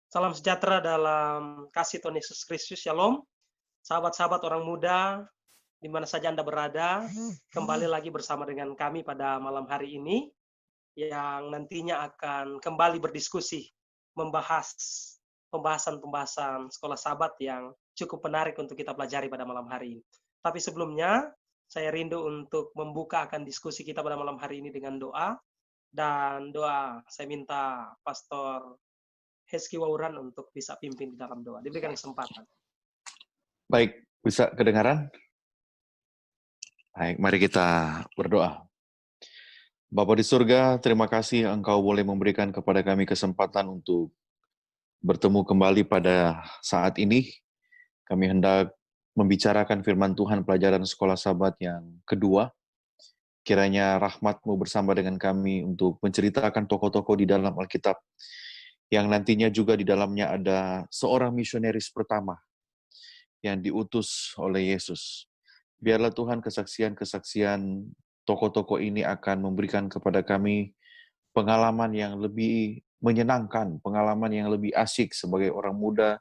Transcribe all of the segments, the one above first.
Salam sejahtera dalam kasih Tuhan Yesus Kristus. Shalom, sahabat-sahabat orang muda, di mana saja Anda berada. Kembali lagi bersama dengan kami pada malam hari ini, yang nantinya akan kembali berdiskusi, membahas pembahasan-pembahasan sekolah sahabat yang cukup menarik untuk kita pelajari pada malam hari ini. Tapi sebelumnya, saya rindu untuk membuka akan diskusi kita pada malam hari ini dengan doa. Dan doa, saya minta Pastor Heski Wauran untuk bisa pimpin di dalam doa. Diberikan kesempatan. Baik, bisa kedengaran? Baik, mari kita berdoa. Bapa di surga, terima kasih Engkau boleh memberikan kepada kami kesempatan untuk bertemu kembali pada saat ini. Kami hendak membicarakan firman Tuhan pelajaran sekolah sahabat yang kedua. Kiranya rahmat-Mu bersama dengan kami untuk menceritakan tokoh-tokoh di dalam Alkitab, yang nantinya juga di dalamnya ada seorang misionaris pertama yang diutus oleh Yesus. Biarlah Tuhan kesaksian-kesaksian tokoh-tokoh ini akan memberikan kepada kami pengalaman yang lebih menyenangkan, pengalaman yang lebih asik sebagai orang muda,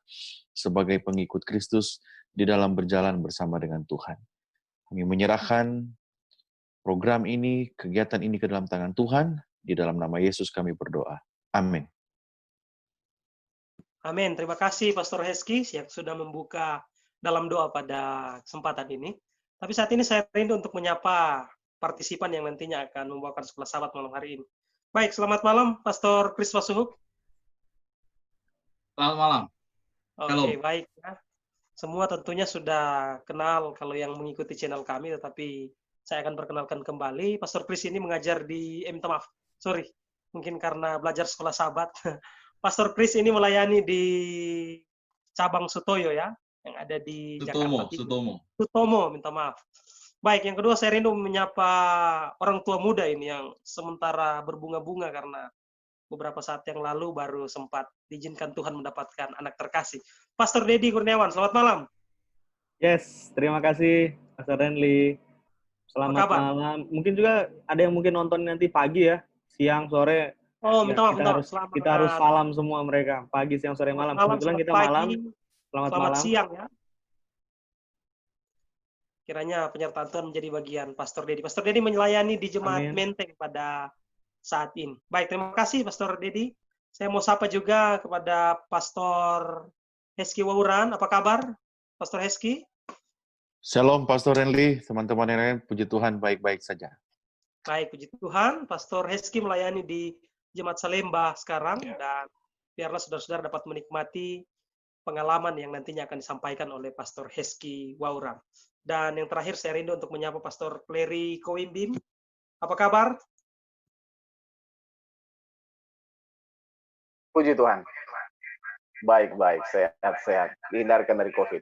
sebagai pengikut Kristus di dalam berjalan bersama dengan Tuhan. Kami menyerahkan program ini, kegiatan ini ke dalam tangan Tuhan, di dalam nama Yesus kami berdoa. Amin. Amin. Terima kasih Pastor Heski yang sudah membuka dalam doa pada kesempatan ini. Tapi saat ini saya rindu untuk menyapa partisipan yang nantinya akan membawakan sekolah sahabat malam hari ini. Baik, selamat malam Pastor Kris Wasuhuk. Selamat malam. Oke, baik. Ya. Semua tentunya sudah kenal kalau yang mengikuti channel kami, tetapi saya akan perkenalkan kembali. Pastor Kris ini mengajar di, minta maaf, sorry, mungkin karena belajar sekolah sahabat. Pastor Kris ini melayani di cabang Sutoyo ya, yang ada di Jakarta Timur. Sutomo, minta maaf. Baik, yang kedua saya rindu menyapa orang tua muda ini yang sementara berbunga-bunga karena beberapa saat yang lalu baru sempat diizinkan Tuhan mendapatkan anak terkasih. Pastor Dedi Kurniawan, selamat malam. Yes, terima kasih Pastor Renly. Selamat malam. Mungkin juga ada yang mungkin nonton nanti pagi ya, siang, sore. Oh, minta maaf, kita harus salam semua mereka, pagi, siang, sore, malam. Kebetulan kita pagi, malam. Selamat malam. Siang ya. Kiranya penyertaan Tuhan menjadi bagian Pastor Dedi. Pastor Dedi melayani di Jemaat Menteng pada saat ini. Baik, terima kasih Pastor Dedi. Saya mau sapa juga kepada Pastor Heski Wauran. Apa kabar, Pastor Heski? Shalom Pastor Renly, teman-teman yang lain, puji Tuhan baik-baik saja. Baik, puji Tuhan. Pastor Heski melayani di Jemaat Salemba sekarang, dan biarlah saudara-saudara dapat menikmati pengalaman yang nantinya akan disampaikan oleh Pastor Heski Wauran. Dan yang terakhir saya rindu untuk menyapa Pastor Clary Koimbim. Apa kabar? Puji Tuhan. Baik-baik, sehat-sehat. Dihindarkan dari COVID.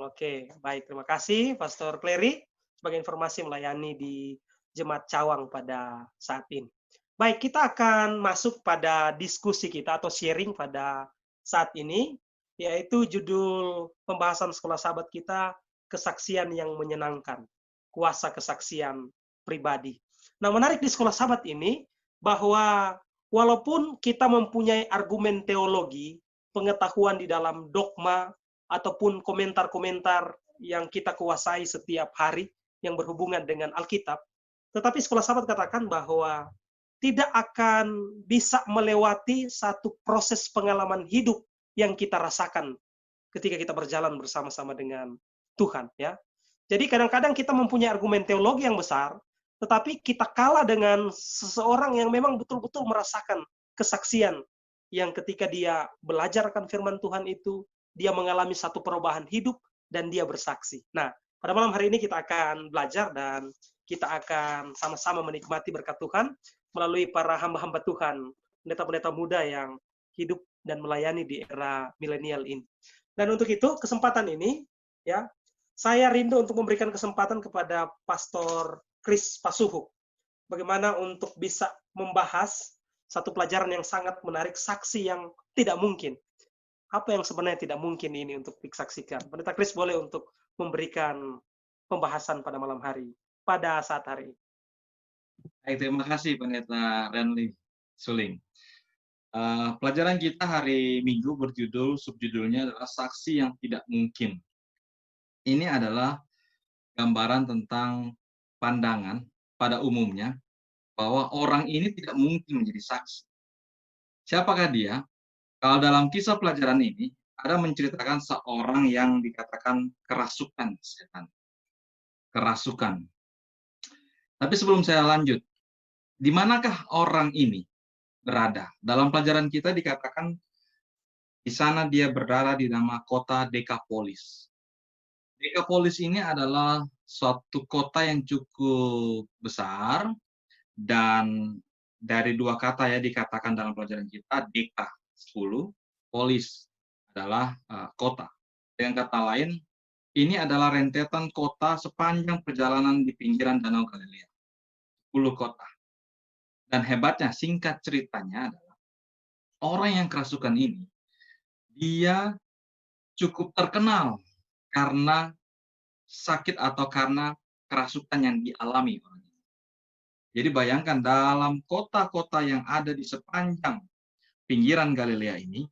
Oke, baik. Terima kasih Pastor Clary sebagai informasi melayani di Jemaat Cawang pada saat ini. Baik, kita akan masuk pada diskusi kita atau sharing pada saat ini, yaitu judul pembahasan sekolah sahabat kita, kesaksian yang menyenangkan, kuasa kesaksian pribadi. Nah, menarik di sekolah sahabat ini, bahwa walaupun kita mempunyai argumen teologi, pengetahuan di dalam dogma, ataupun komentar-komentar yang kita kuasai setiap hari, yang berhubungan dengan Alkitab, tetapi sekolah sahabat katakan bahwa tidak akan bisa melewati satu proses pengalaman hidup yang kita rasakan ketika kita berjalan bersama-sama dengan Tuhan, ya. Jadi kadang-kadang kita mempunyai argumen teologi yang besar, tetapi kita kalah dengan seseorang yang memang betul-betul merasakan kesaksian yang ketika dia belajar akan firman Tuhan itu, dia mengalami satu perubahan hidup dan dia bersaksi. Nah, pada malam hari ini kita akan belajar dan kita akan sama-sama menikmati berkat Tuhan melalui para hamba-hamba Tuhan, pendeta-pendeta muda yang hidup dan melayani di era milenial ini. Dan untuk itu, kesempatan ini, ya, saya rindu untuk memberikan kesempatan kepada Pastor Kris Pasuhuk. Bagaimana untuk bisa membahas satu pelajaran yang sangat menarik, saksi yang tidak mungkin. Apa yang sebenarnya tidak mungkin ini untuk disaksikan? Pendeta Kris boleh untuk memberikan pembahasan pada malam hari, pada saat hari ini. Baik, terima kasih Pendeta Renly Suling. Pelajaran kita hari Minggu subjudulnya adalah saksi yang tidak mungkin. Ini adalah gambaran tentang pandangan pada umumnya bahwa orang ini tidak mungkin menjadi saksi. Siapakah dia? Kalau dalam kisah pelajaran ini, ada menceritakan seorang yang dikatakan kerasukan setan. Kerasukan. Tapi sebelum saya lanjut, di manakah orang ini berada? Dalam pelajaran kita dikatakan di sana dia berada di nama kota Dekapolis. Dekapolis ini adalah suatu kota yang cukup besar dan dari dua kata ya dikatakan dalam pelajaran kita, Deka 10, Polis adalah kota. Dengan kata lain, ini adalah rentetan kota sepanjang perjalanan di pinggiran Danau Galilea. 10 kota. Dan hebatnya, singkat ceritanya adalah orang yang kerasukan ini, dia cukup terkenal karena sakit atau karena kerasukan yang dialami. Jadi bayangkan dalam kota-kota yang ada di sepanjang pinggiran Galilea ini,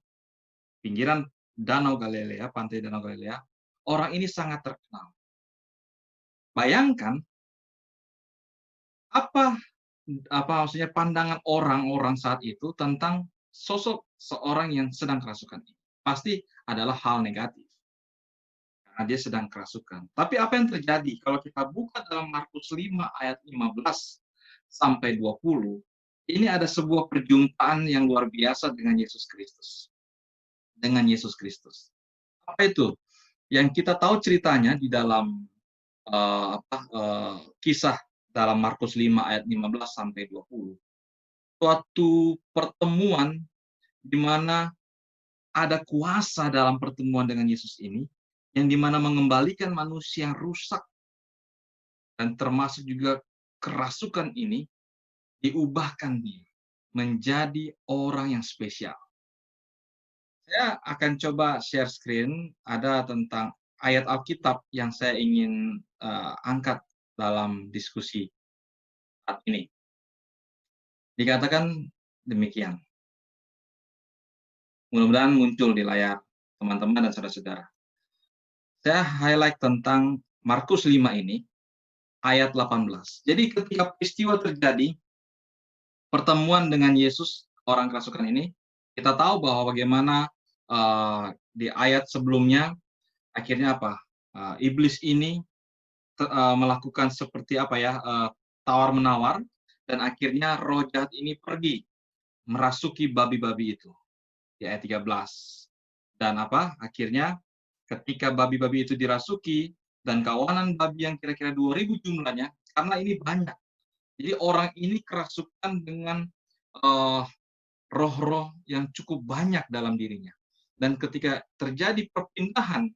pinggiran Danau Galilea, pantai Danau Galilea, orang ini sangat terkenal. Bayangkan apa maksudnya pandangan orang-orang saat itu tentang sosok seorang yang sedang kerasukan ini. Pasti adalah hal negatif. Karena dia sedang kerasukan. Tapi apa yang terjadi kalau kita buka dalam Markus 5 ayat 15 sampai 20, ini ada sebuah perjumpaan yang luar biasa dengan Yesus Kristus. Dengan Yesus Kristus. Apa itu? Yang kita tahu ceritanya di dalam kisah dalam Markus 5 ayat 15 sampai 20. Suatu pertemuan di mana ada kuasa dalam pertemuan dengan Yesus ini, yang di mana mengembalikan manusia yang rusak dan termasuk juga kerasukan ini diubahkan dia menjadi orang yang spesial. Saya akan coba share screen, ada tentang ayat Alkitab yang saya ingin angkat dalam diskusi saat ini. Dikatakan demikian. Mudah-mudahan muncul di layar teman-teman dan saudara-saudara. Saya highlight tentang Markus 5 ini, ayat 18. Jadi ketika peristiwa terjadi, pertemuan dengan Yesus, orang kerasukan ini, kita tahu bahwa bagaimana di ayat sebelumnya, akhirnya apa? Iblis ini melakukan seperti apa ya, tawar-menawar, dan akhirnya roh jahat ini pergi merasuki babi-babi itu. Di ayat 13. Dan apa? Akhirnya ketika babi-babi itu dirasuki, dan kawanan babi yang kira-kira 2.000 jumlahnya, karena ini banyak. Jadi orang ini kerasukan dengan roh-roh yang cukup banyak dalam dirinya. Dan ketika terjadi perpindahan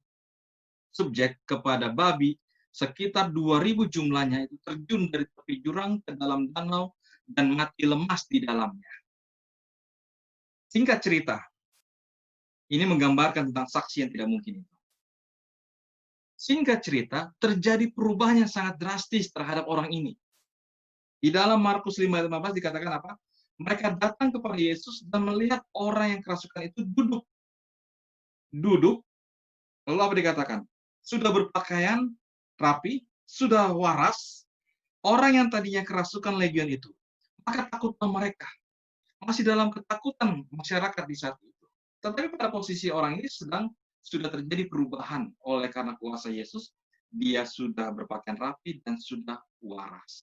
subjek kepada babi, sekitar 2.000 jumlahnya itu terjun dari tepi jurang ke dalam danau dan mati lemas di dalamnya. Singkat cerita, ini menggambarkan tentang saksi yang tidak mungkin itu. Singkat cerita, terjadi perubahan yang sangat drastis terhadap orang ini. Di dalam Markus 5 ayat 15 dikatakan apa? Mereka datang kepada Yesus dan melihat orang yang kerasukan itu duduk. Duduk, lalu apa dikatakan? Sudah berpakaian rapi, sudah waras, orang yang tadinya kerasukan legion itu. Maka takutlah mereka. Masih dalam ketakutan masyarakat di saat itu. Tetapi pada posisi orang ini sudah terjadi perubahan oleh karena kuasa Yesus. Dia sudah berpakaian rapi dan sudah waras.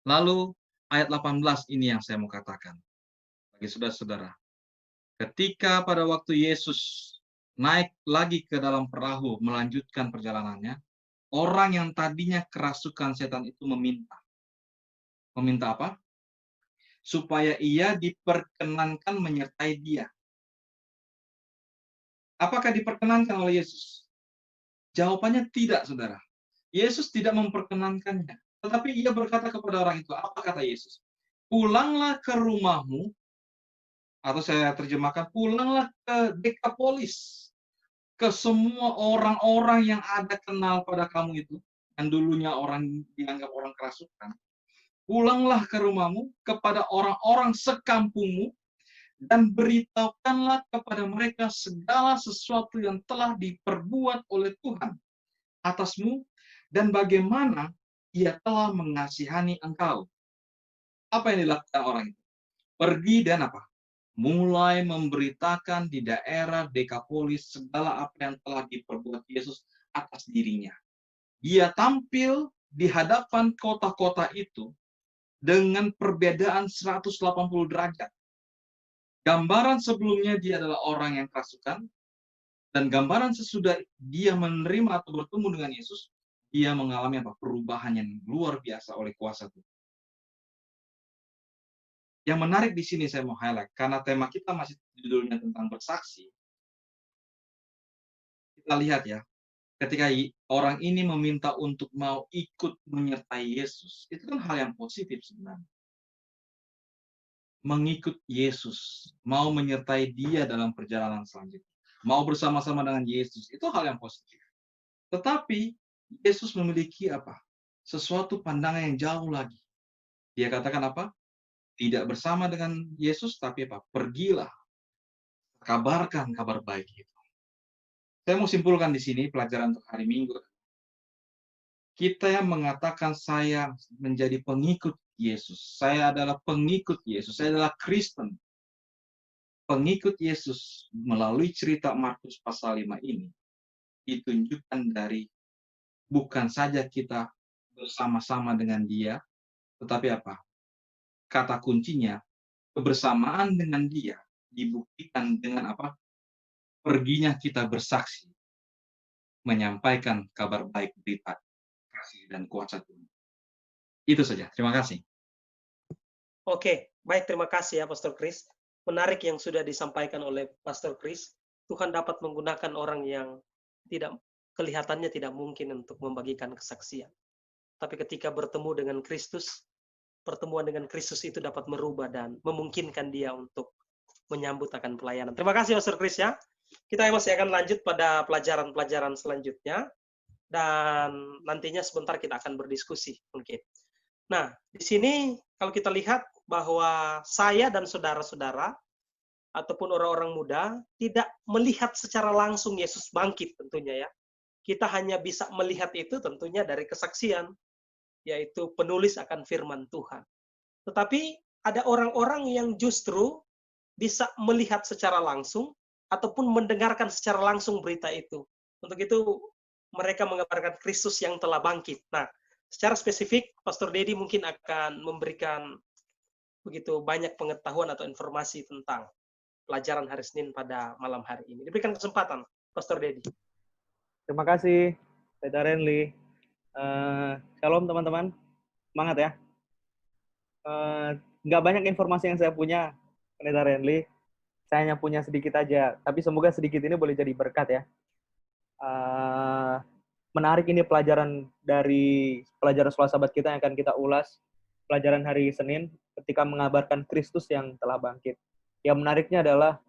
Lalu ayat 18 ini yang saya mau katakan. Bagi saudara-saudara. Ketika pada waktu Yesus naik lagi ke dalam perahu melanjutkan perjalanannya, orang yang tadinya kerasukan setan itu meminta. Meminta apa? Supaya ia diperkenankan menyertai dia. Apakah diperkenankan oleh Yesus? Jawabannya tidak, saudara. Yesus tidak memperkenankannya. Tetapi ia berkata kepada orang itu, apa kata Yesus? Pulanglah ke rumahmu, atau saya terjemahkan, pulanglah ke Dekapolis. Ke semua orang-orang yang ada kenal pada kamu itu, yang dulunya orang dianggap orang kerasukan. Pulanglah ke rumahmu kepada orang-orang sekampungmu dan beritahukanlah kepada mereka segala sesuatu yang telah diperbuat oleh Tuhan atasmu dan bagaimana ia telah mengasihani engkau. Apa yang dilakukan orang itu? Pergi dan apa? Mulai memberitakan di daerah Dekapolis segala apa yang telah diperbuat Yesus atas dirinya. Dia tampil di hadapan kota-kota itu dengan perbedaan 180 derajat. Gambaran sebelumnya dia adalah orang yang kerasukan, dan gambaran sesudah dia menerima atau bertemu dengan Yesus, dia mengalami apa? Perubahan yang luar biasa oleh kuasa Tuhan. Yang menarik di sini saya mau highlight, karena tema kita masih judulnya tentang bersaksi. Kita lihat ya, ketika orang ini meminta untuk mau ikut menyertai Yesus, itu kan hal yang positif sebenarnya. Mengikut Yesus, mau menyertai dia dalam perjalanan selanjutnya, mau bersama-sama dengan Yesus, itu hal yang positif. Tetapi Yesus memiliki apa? Sesuatu pandangan yang jauh lagi. Dia katakan apa? Tidak bersama dengan Yesus, tapi apa? Pergilah, kabarkan kabar baik itu. Saya mau simpulkan di sini pelajaran untuk hari Minggu. Kita yang mengatakan saya menjadi pengikut Yesus, saya adalah pengikut Yesus, saya adalah Kristen. Pengikut Yesus melalui cerita Markus pasal 5 ini ditunjukkan dari bukan saja kita bersama-sama dengan dia, tetapi apa? Kata kuncinya, kebersamaan dengan dia dibuktikan dengan apa? Perginya kita bersaksi, menyampaikan kabar baik, berita kasih dan kuasa Tuhan. Itu saja. Terima kasih. Oke, baik, terima kasih ya Pastor Chris. Menarik yang sudah disampaikan oleh Pastor Chris. Tuhan dapat menggunakan orang yang kelihatannya tidak mungkin untuk membagikan kesaksian. Tapi ketika bertemu dengan Kristus, pertemuan dengan Kristus itu dapat merubah dan memungkinkan dia untuk menyambut akan pelayanan. Terima kasih Pastor Chris ya. Kita masih akan lanjut pada pelajaran-pelajaran selanjutnya. Dan nantinya sebentar kita akan berdiskusi mungkin. Nah, di sini kalau kita lihat bahwa saya dan saudara-saudara ataupun orang-orang muda tidak melihat secara langsung Yesus bangkit tentunya ya. Kita hanya bisa melihat itu tentunya dari kesaksian, yaitu penulis akan firman Tuhan. Tetapi ada orang-orang yang justru bisa melihat secara langsung ataupun mendengarkan secara langsung berita itu. Untuk itu mereka mengabarkan Kristus yang telah bangkit. Nah, secara spesifik, Pastor Dedi mungkin akan memberikan begitu banyak pengetahuan atau informasi tentang pelajaran hari Senin pada malam hari ini. Diberikan kesempatan, Pastor Dedi. Terima kasih, Pendeta Renly. Shalom teman-teman, semangat ya. Nggak banyak informasi yang saya punya, Pendeta Renly. Saya hanya punya sedikit aja, tapi semoga sedikit ini boleh jadi berkat ya. Menarik ini pelajaran sekolah sahabat kita yang akan kita ulas, pelajaran hari Senin ketika mengabarkan Kristus yang telah bangkit. Yang menariknya adalah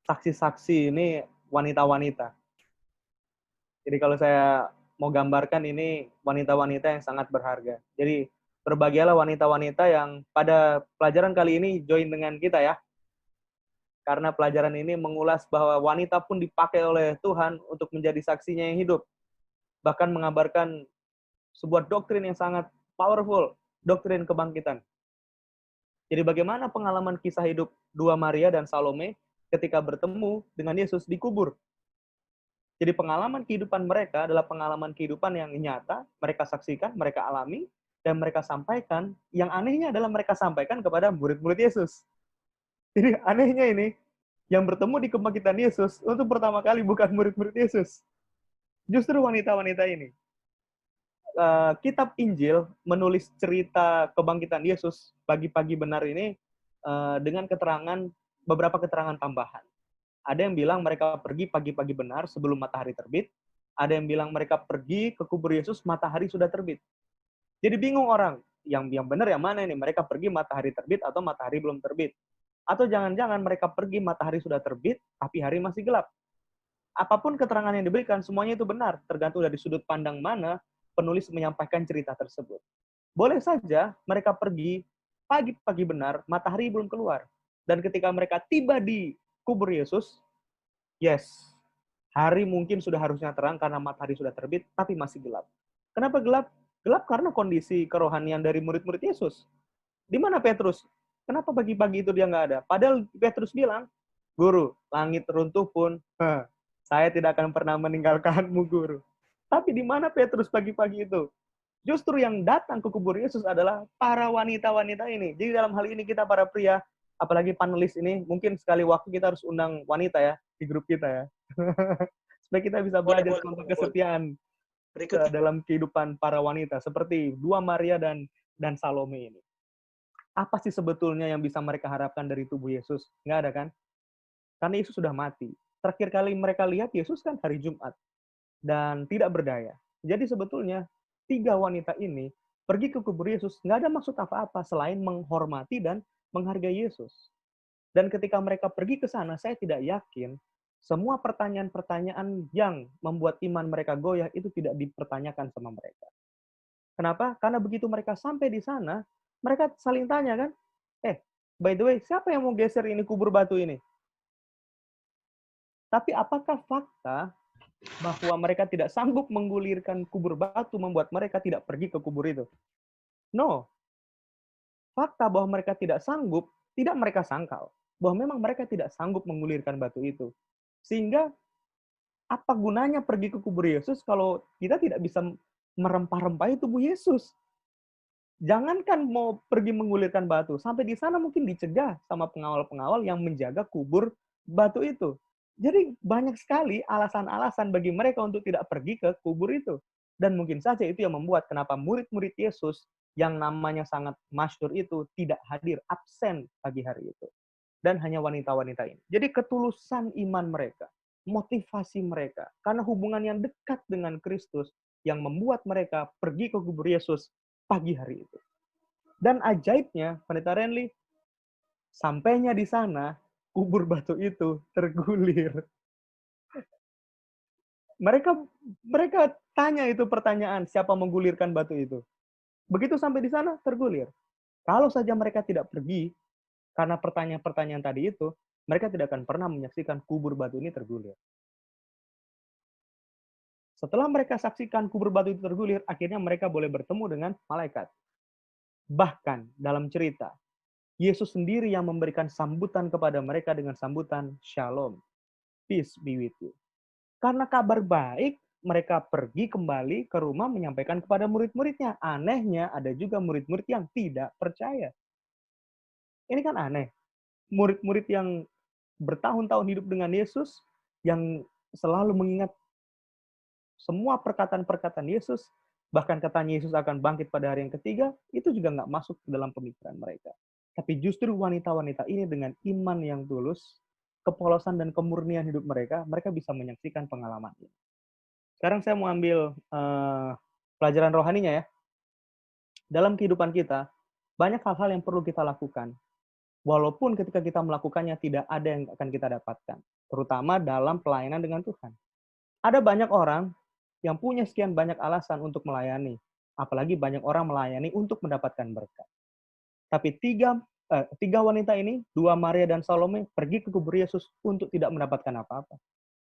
saksi-saksi ini wanita-wanita. Jadi kalau saya mau gambarkan ini wanita-wanita yang sangat berharga. Jadi berbahagialah wanita-wanita yang pada pelajaran kali ini join dengan kita ya. Karena pelajaran ini mengulas bahwa wanita pun dipakai oleh Tuhan untuk menjadi saksinya yang hidup. Bahkan mengabarkan sebuah doktrin yang sangat powerful, doktrin kebangkitan. Jadi bagaimana pengalaman kisah hidup dua Maria dan Salome ketika bertemu dengan Yesus di kubur. Jadi pengalaman kehidupan mereka adalah pengalaman kehidupan yang nyata, mereka saksikan, mereka alami, dan mereka sampaikan. Yang anehnya adalah mereka sampaikan kepada murid-murid Yesus. Jadi anehnya ini, yang bertemu di kebangkitan Yesus untuk pertama kali bukan murid-murid Yesus. Justru wanita-wanita ini. Kitab Injil menulis cerita kebangkitan Yesus pagi-pagi benar ini dengan beberapa keterangan tambahan. Ada yang bilang mereka pergi pagi-pagi benar sebelum matahari terbit. Ada yang bilang mereka pergi ke kubur Yesus matahari sudah terbit. Jadi bingung orang, yang benar yang mana ini? Mereka pergi matahari terbit atau matahari belum terbit? Atau jangan-jangan mereka pergi matahari sudah terbit, tapi hari masih gelap. Apapun keterangan yang diberikan, semuanya itu benar. Tergantung dari sudut pandang mana penulis menyampaikan cerita tersebut. Boleh saja mereka pergi pagi-pagi benar, matahari belum keluar. Dan ketika mereka tiba di kubur Yesus, yes, hari mungkin sudah harusnya terang karena matahari sudah terbit, tapi masih gelap. Kenapa gelap? Gelap karena kondisi kerohanian dari murid-murid Yesus. Di mana Petrus? Kenapa pagi-pagi itu dia nggak ada? Padahal Petrus bilang, Guru, langit runtuh pun, saya tidak akan pernah meninggalkanmu, Guru. Tapi di mana Petrus pagi-pagi itu? Justru yang datang ke kubur Yesus adalah para wanita-wanita ini. Jadi dalam hal ini kita para pria, apalagi panelis ini, mungkin sekali waktu kita harus undang wanita ya, di grup kita ya. Supaya kita bisa belajar tentang kesetiaan Berikut dalam kehidupan para wanita. Seperti dua Maria dan Salome ini. Apa sih sebetulnya yang bisa mereka harapkan dari tubuh Yesus? Nggak ada kan? Karena Yesus sudah mati. Terakhir kali mereka lihat Yesus kan hari Jumat. Dan tidak berdaya. Jadi sebetulnya, 3 wanita ini pergi ke kubur Yesus, nggak ada maksud apa-apa selain menghormati dan menghargai Yesus. Dan ketika mereka pergi ke sana, saya tidak yakin semua pertanyaan-pertanyaan yang membuat iman mereka goyah itu tidak dipertanyakan sama mereka. Kenapa? Karena begitu mereka sampai di sana, mereka saling tanya kan, by the way, siapa yang mau geser ini kubur batu ini? Tapi apakah fakta bahwa mereka tidak sanggup menggulirkan kubur batu membuat mereka tidak pergi ke kubur itu? No. Fakta bahwa mereka tidak sanggup, tidak mereka sangkal. Bahwa memang mereka tidak sanggup menggulirkan batu itu. Sehingga, apa gunanya pergi ke kubur Yesus kalau kita tidak bisa merempah-rempahi tubuh Yesus? Jangankan mau pergi menggulirkan batu, sampai di sana mungkin dicegah sama pengawal-pengawal yang menjaga kubur batu itu. Jadi banyak sekali alasan-alasan bagi mereka untuk tidak pergi ke kubur itu. Dan mungkin saja itu yang membuat kenapa murid-murid Yesus yang namanya sangat masyhur itu tidak hadir, absen pagi hari itu. Dan hanya wanita-wanita ini. Jadi ketulusan iman mereka, motivasi mereka, karena hubungan yang dekat dengan Kristus yang membuat mereka pergi ke kubur Yesus pagi hari itu. Dan ajaibnya, Pendeta Renly, sampainya di sana, kubur batu itu tergulir. Mereka tanya itu pertanyaan, siapa menggulirkan batu itu? Begitu sampai di sana, tergulir. Kalau saja mereka tidak pergi, karena pertanyaan-pertanyaan tadi itu, mereka tidak akan pernah menyaksikan kubur batu ini tergulir. Setelah mereka saksikan kubur batu itu tergulir, akhirnya mereka boleh bertemu dengan malaikat. Bahkan dalam cerita, Yesus sendiri yang memberikan sambutan kepada mereka dengan sambutan Shalom. Peace be with you. Karena kabar baik, mereka pergi kembali ke rumah menyampaikan kepada murid-muridnya. Anehnya, ada juga murid-murid yang tidak percaya. Ini kan aneh. Murid-murid yang bertahun-tahun hidup dengan Yesus, yang selalu mengingat semua perkataan-perkataan Yesus, bahkan katanya Yesus akan bangkit pada hari yang ketiga, itu juga nggak masuk ke dalam pemikiran mereka. Tapi justru wanita-wanita ini dengan iman yang tulus, kepolosan dan kemurnian hidup mereka bisa menyaksikan pengalaman ini. Sekarang saya mau ambil pelajaran rohaninya ya. Dalam kehidupan kita, banyak hal-hal yang perlu kita lakukan. Walaupun ketika kita melakukannya tidak ada yang akan kita dapatkan. Terutama dalam pelayanan dengan Tuhan. Ada banyak orang yang punya sekian banyak alasan untuk melayani. Apalagi banyak orang melayani untuk mendapatkan berkat. Tapi tiga wanita ini, 2 Maria dan Salome, pergi ke kubur Yesus untuk tidak mendapatkan apa-apa.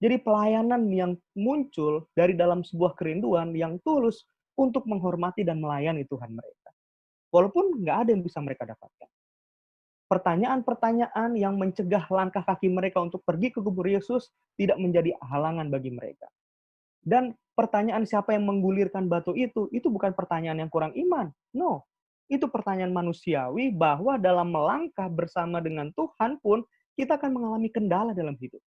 Jadi pelayanan yang muncul dari dalam sebuah kerinduan yang tulus untuk menghormati dan melayani Tuhan mereka. Walaupun nggak ada yang bisa mereka dapatkan. Pertanyaan-pertanyaan yang mencegah langkah kaki mereka untuk pergi ke kubur Yesus tidak menjadi halangan bagi mereka. Dan pertanyaan siapa yang menggulirkan batu itu bukan pertanyaan yang kurang iman. No, itu pertanyaan manusiawi bahwa dalam melangkah bersama dengan Tuhan pun kita akan mengalami kendala dalam hidup.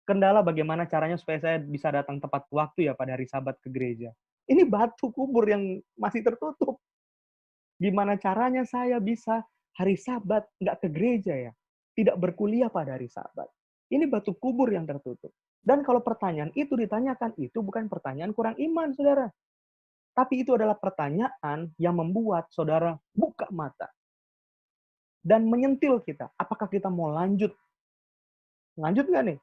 Kendala bagaimana caranya supaya saya bisa datang tepat waktu ya pada hari Sabat ke gereja. Ini batu kubur yang masih tertutup. Gimana caranya saya bisa hari Sabat nggak ke gereja ya? Tidak berkuliah pada hari Sabat. Ini batu kubur yang tertutup. Dan kalau pertanyaan itu ditanyakan, itu bukan pertanyaan kurang iman, saudara. Tapi itu adalah pertanyaan yang membuat saudara buka mata. Dan menyentil kita. Apakah kita mau lanjut? Lanjut nggak nih?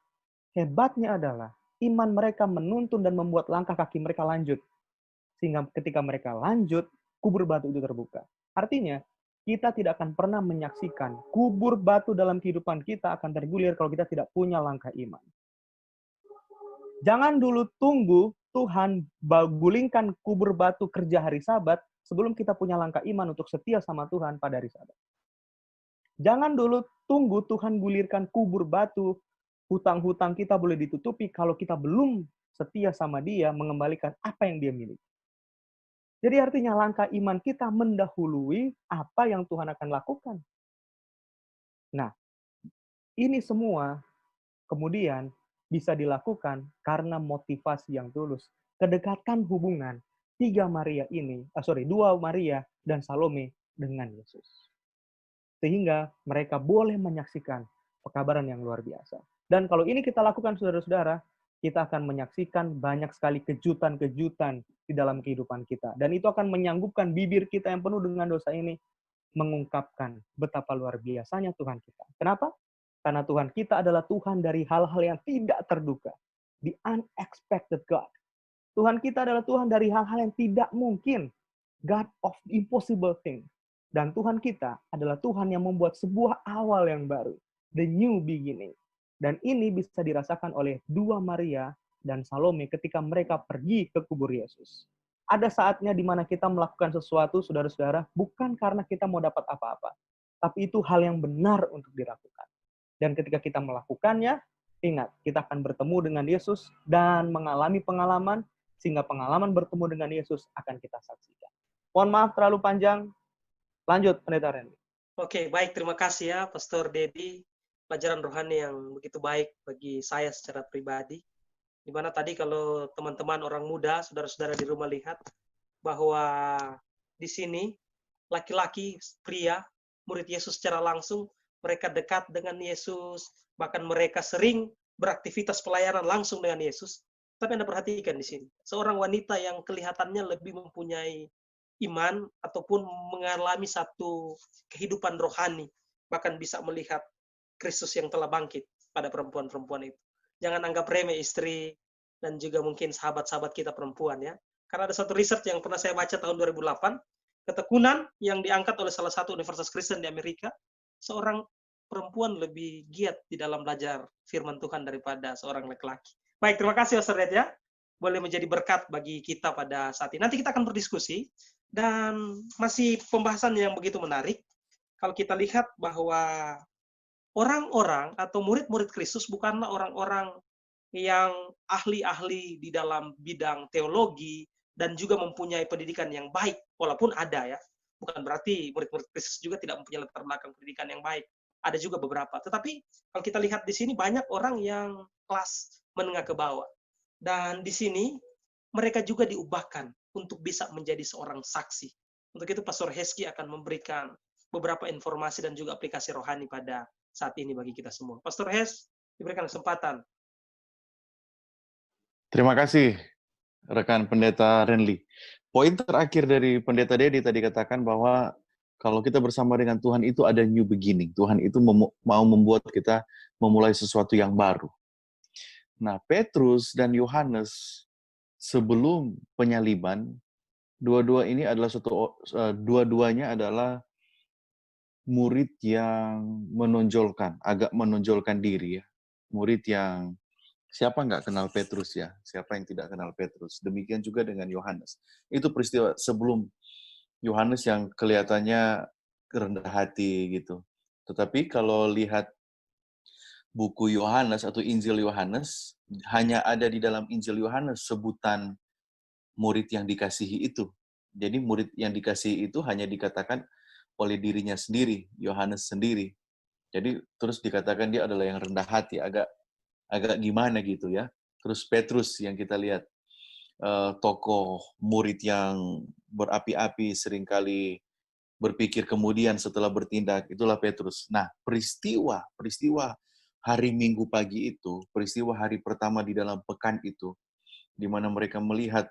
Hebatnya adalah iman mereka menuntun dan membuat langkah kaki mereka lanjut. Sehingga ketika mereka lanjut, kubur batu itu terbuka. Artinya, kita tidak akan pernah menyaksikan kubur batu dalam kehidupan kita akan tergulir kalau kita tidak punya langkah iman. Jangan dulu tunggu Tuhan gulingkan kubur batu kerja hari Sabat sebelum kita punya langkah iman untuk setia sama Tuhan pada hari Sabat. Jangan dulu tunggu Tuhan gulirkan kubur batu, hutang-hutang kita boleh ditutupi kalau kita belum setia sama Dia mengembalikan apa yang Dia miliki. Jadi artinya langkah iman kita mendahului apa yang Tuhan akan lakukan. Nah, ini semua kemudian bisa dilakukan karena motivasi yang tulus. Kedekatan hubungan dua Maria dan Salome dengan Yesus. Sehingga mereka boleh menyaksikan pekabaran yang luar biasa. Dan kalau ini kita lakukan, saudara-saudara, kita akan menyaksikan banyak sekali kejutan-kejutan di dalam kehidupan kita. Dan itu akan menyanggupkan bibir kita yang penuh dengan dosa ini mengungkapkan betapa luar biasanya Tuhan kita. Kenapa? Karena Tuhan kita adalah Tuhan dari hal-hal yang tidak terduga. The unexpected God. Tuhan kita adalah Tuhan dari hal-hal yang tidak mungkin. God of impossible thing. Dan Tuhan kita adalah Tuhan yang membuat sebuah awal yang baru. The new beginning. Dan ini bisa dirasakan oleh dua Maria dan Salome ketika mereka pergi ke kubur Yesus. Ada saatnya di mana kita melakukan sesuatu, saudara-saudara, bukan karena kita mau dapat apa-apa. Tapi itu hal yang benar untuk dilakukan. Dan ketika kita melakukannya, ingat, kita akan bertemu dengan Yesus dan mengalami pengalaman, sehingga pengalaman bertemu dengan Yesus akan kita saksikan. Mohon maaf terlalu panjang. Lanjut, Pendeta Randy. Oke, baik. Terima kasih ya, Pastor Dedi. Pelajaran rohani yang begitu baik bagi saya secara pribadi. Di mana tadi kalau teman-teman orang muda, saudara-saudara di rumah lihat, bahwa di sini laki-laki, pria, murid Yesus secara langsung, mereka dekat dengan Yesus, bahkan mereka sering beraktivitas pelayanan langsung dengan Yesus. Tapi Anda perhatikan di sini, seorang wanita yang kelihatannya lebih mempunyai iman ataupun mengalami satu kehidupan rohani, bahkan bisa melihat Kristus yang telah bangkit pada perempuan-perempuan itu. Jangan anggap remeh istri dan juga mungkin sahabat-sahabat kita perempuan ya. Karena ada satu riset yang pernah saya baca tahun 2008, ketekunan yang diangkat oleh salah satu universitas Kristen di Amerika, seorang perempuan lebih giat di dalam belajar firman Tuhan daripada seorang laki-laki. Baik, terima kasih Pastor Red ya. Boleh menjadi berkat bagi kita pada saat ini. Nanti kita akan berdiskusi dan masih pembahasan yang begitu menarik. Kalau kita lihat bahwa orang-orang atau murid-murid Kristus bukanlah orang-orang yang ahli-ahli di dalam bidang teologi dan juga mempunyai pendidikan yang baik, walaupun ada ya. Bukan berarti murid-murid Kristus juga tidak mempunyai latar belakang pendidikan yang baik. Ada juga beberapa. Tetapi kalau kita lihat di sini banyak orang yang kelas menengah ke bawah. Dan di sini mereka juga diubahkan untuk bisa menjadi seorang saksi. Untuk itu Pastor Heski akan memberikan beberapa informasi dan juga aplikasi rohani pada saat ini bagi kita semua. Pastor Hes, diberikan kesempatan. Terima kasih, rekan Pendeta Renly. Poin terakhir dari Pendeta Dedi tadi katakan bahwa kalau kita bersama dengan Tuhan itu ada new beginning. Tuhan itu mau membuat kita memulai sesuatu yang baru. Nah, Petrus dan Yohanes sebelum penyaliban, dua-duanya adalah murid yang menonjolkan, agak menonjolkan diri ya. Murid yang, siapa nggak kenal Petrus ya? Siapa yang tidak kenal Petrus? Demikian juga dengan Yohanes. Itu peristiwa sebelum Yohanes yang kelihatannya rendah hati gitu. Tetapi kalau lihat buku Yohanes atau Injil Yohanes, hanya ada di dalam Injil Yohanes sebutan murid yang dikasihi itu. Jadi murid yang dikasihi itu hanya dikatakan oleh dirinya sendiri, Yohanes sendiri. Jadi terus dikatakan dia adalah yang rendah hati, agak gimana gitu ya. Terus Petrus yang kita lihat, tokoh murid yang berapi-api, seringkali berpikir kemudian setelah bertindak, itulah Petrus. Nah, peristiwa hari Minggu pagi itu, peristiwa hari pertama di dalam pekan itu, di mana mereka melihat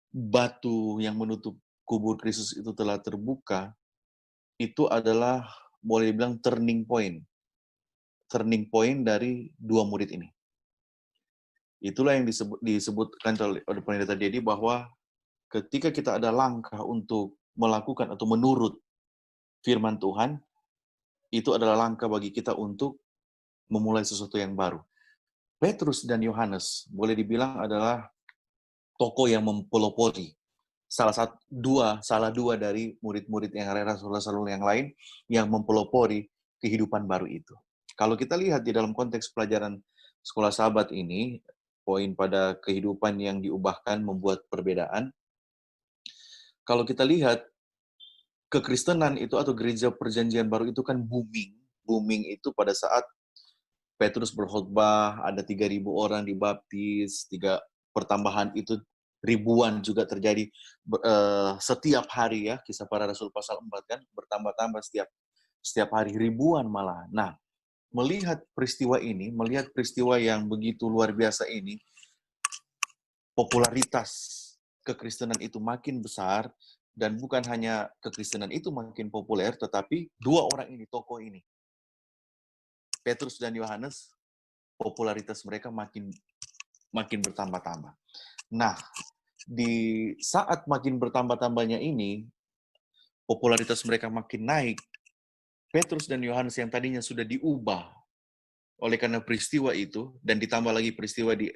batu yang menutup kubur Kristus itu telah terbuka, itu adalah boleh dibilang turning point dari dua murid ini. Itulah yang disebutkan oleh Pendeta Dedi bahwa ketika kita ada langkah untuk melakukan atau menurut firman Tuhan, itu adalah langkah bagi kita untuk memulai sesuatu yang baru. Petrus dan Yohanes boleh dibilang adalah tokoh yang mempelopori salah dua dari murid-murid yang rasul-rasul yang lain yang mempelopori kehidupan baru itu. Kalau kita lihat di dalam konteks pelajaran sekolah sahabat ini, poin pada kehidupan yang diubahkan membuat perbedaan. Kalau kita lihat kekristenan itu atau gereja perjanjian baru itu kan booming. Booming itu pada saat Petrus berkhotbah, ada 3.000 orang dibaptis, pertambahan itu ribuan juga terjadi setiap hari ya, Kisah Para Rasul pasal 4 kan, bertambah-tambah setiap hari, ribuan malah. Nah, melihat peristiwa yang begitu luar biasa ini, popularitas kekristenan itu makin besar, dan bukan hanya kekristenan itu makin populer, tetapi dua orang ini, tokoh ini, Petrus dan Yohanes, popularitas mereka makin bertambah-tambah. Nah, di saat makin bertambah-tambahnya ini, popularitas mereka makin naik, Petrus dan Yohanes yang tadinya sudah diubah oleh karena peristiwa itu, dan ditambah lagi peristiwa di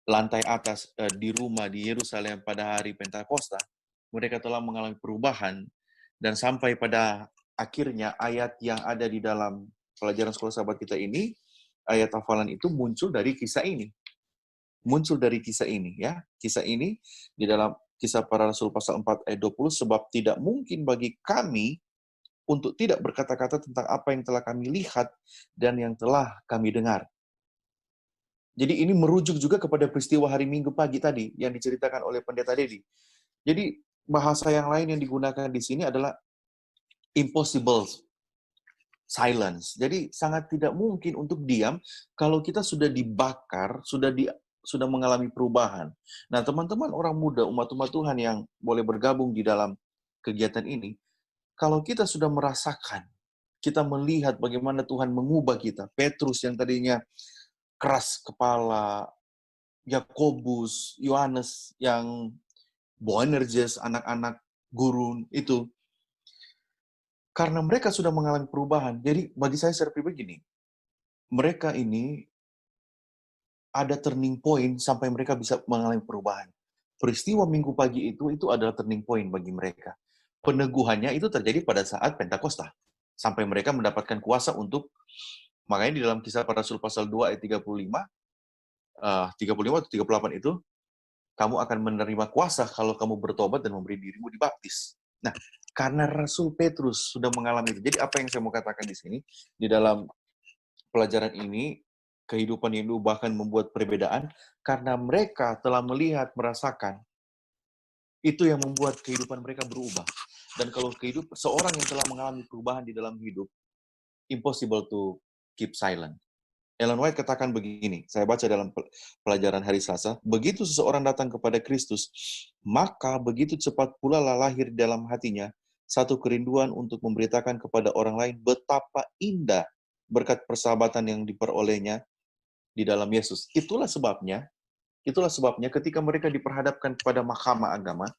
lantai atas di rumah di Yerusalem pada hari Pentakosta, mereka telah mengalami perubahan, dan sampai pada akhirnya ayat yang ada di dalam pelajaran sekolah sahabat kita ini, ayat hafalan itu muncul dari kisah ini. Ya. Kisah ini di dalam Kisah Para Rasul pasal 4 ayat 20, sebab tidak mungkin bagi kami untuk tidak berkata-kata tentang apa yang telah kami lihat dan yang telah kami dengar. Jadi ini merujuk juga kepada peristiwa hari Minggu pagi tadi yang diceritakan oleh Pendeta Dedi. Jadi bahasa yang lain yang digunakan di sini adalah impossible silence. Jadi sangat tidak mungkin untuk diam kalau kita sudah dibakar, sudah mengalami perubahan. Nah, teman-teman orang muda, umat-umat Tuhan yang boleh bergabung di dalam kegiatan ini, kalau kita sudah merasakan, kita melihat bagaimana Tuhan mengubah kita. Petrus yang tadinya keras kepala, Yakobus, Yohanes yang Boanerges, anak-anak gurun itu, karena mereka sudah mengalami perubahan. Jadi bagi saya secara pribadi gini, mereka ini ada turning point sampai mereka bisa mengalami perubahan. Peristiwa Minggu pagi itu adalah turning point bagi mereka. Peneguhannya itu terjadi pada saat Pentakosta. Sampai mereka mendapatkan kuasa untuk, makanya di dalam Kisah Para Rasul pasal 2 ayat 35 atau 38 itu, kamu akan menerima kuasa kalau kamu bertobat dan memberi dirimu dibaptis. Nah, karena Rasul Petrus sudah mengalami itu. Jadi apa yang saya mau katakan di sini, di dalam pelajaran ini, kehidupan yang diubahkan membuat perbedaan, karena mereka telah melihat, merasakan, itu yang membuat kehidupan mereka berubah. Dan kalau seorang yang telah mengalami perubahan di dalam hidup, impossible to keep silent. Ellen White katakan begini, saya baca dalam pelajaran hari Selasa, begitu seseorang datang kepada Kristus, maka begitu cepat pula lahir dalam hatinya satu kerinduan untuk memberitakan kepada orang lain betapa indah berkat persahabatan yang diperolehnya di dalam Yesus. Itulah sebabnya ketika mereka diperhadapkan kepada mahkamah agama,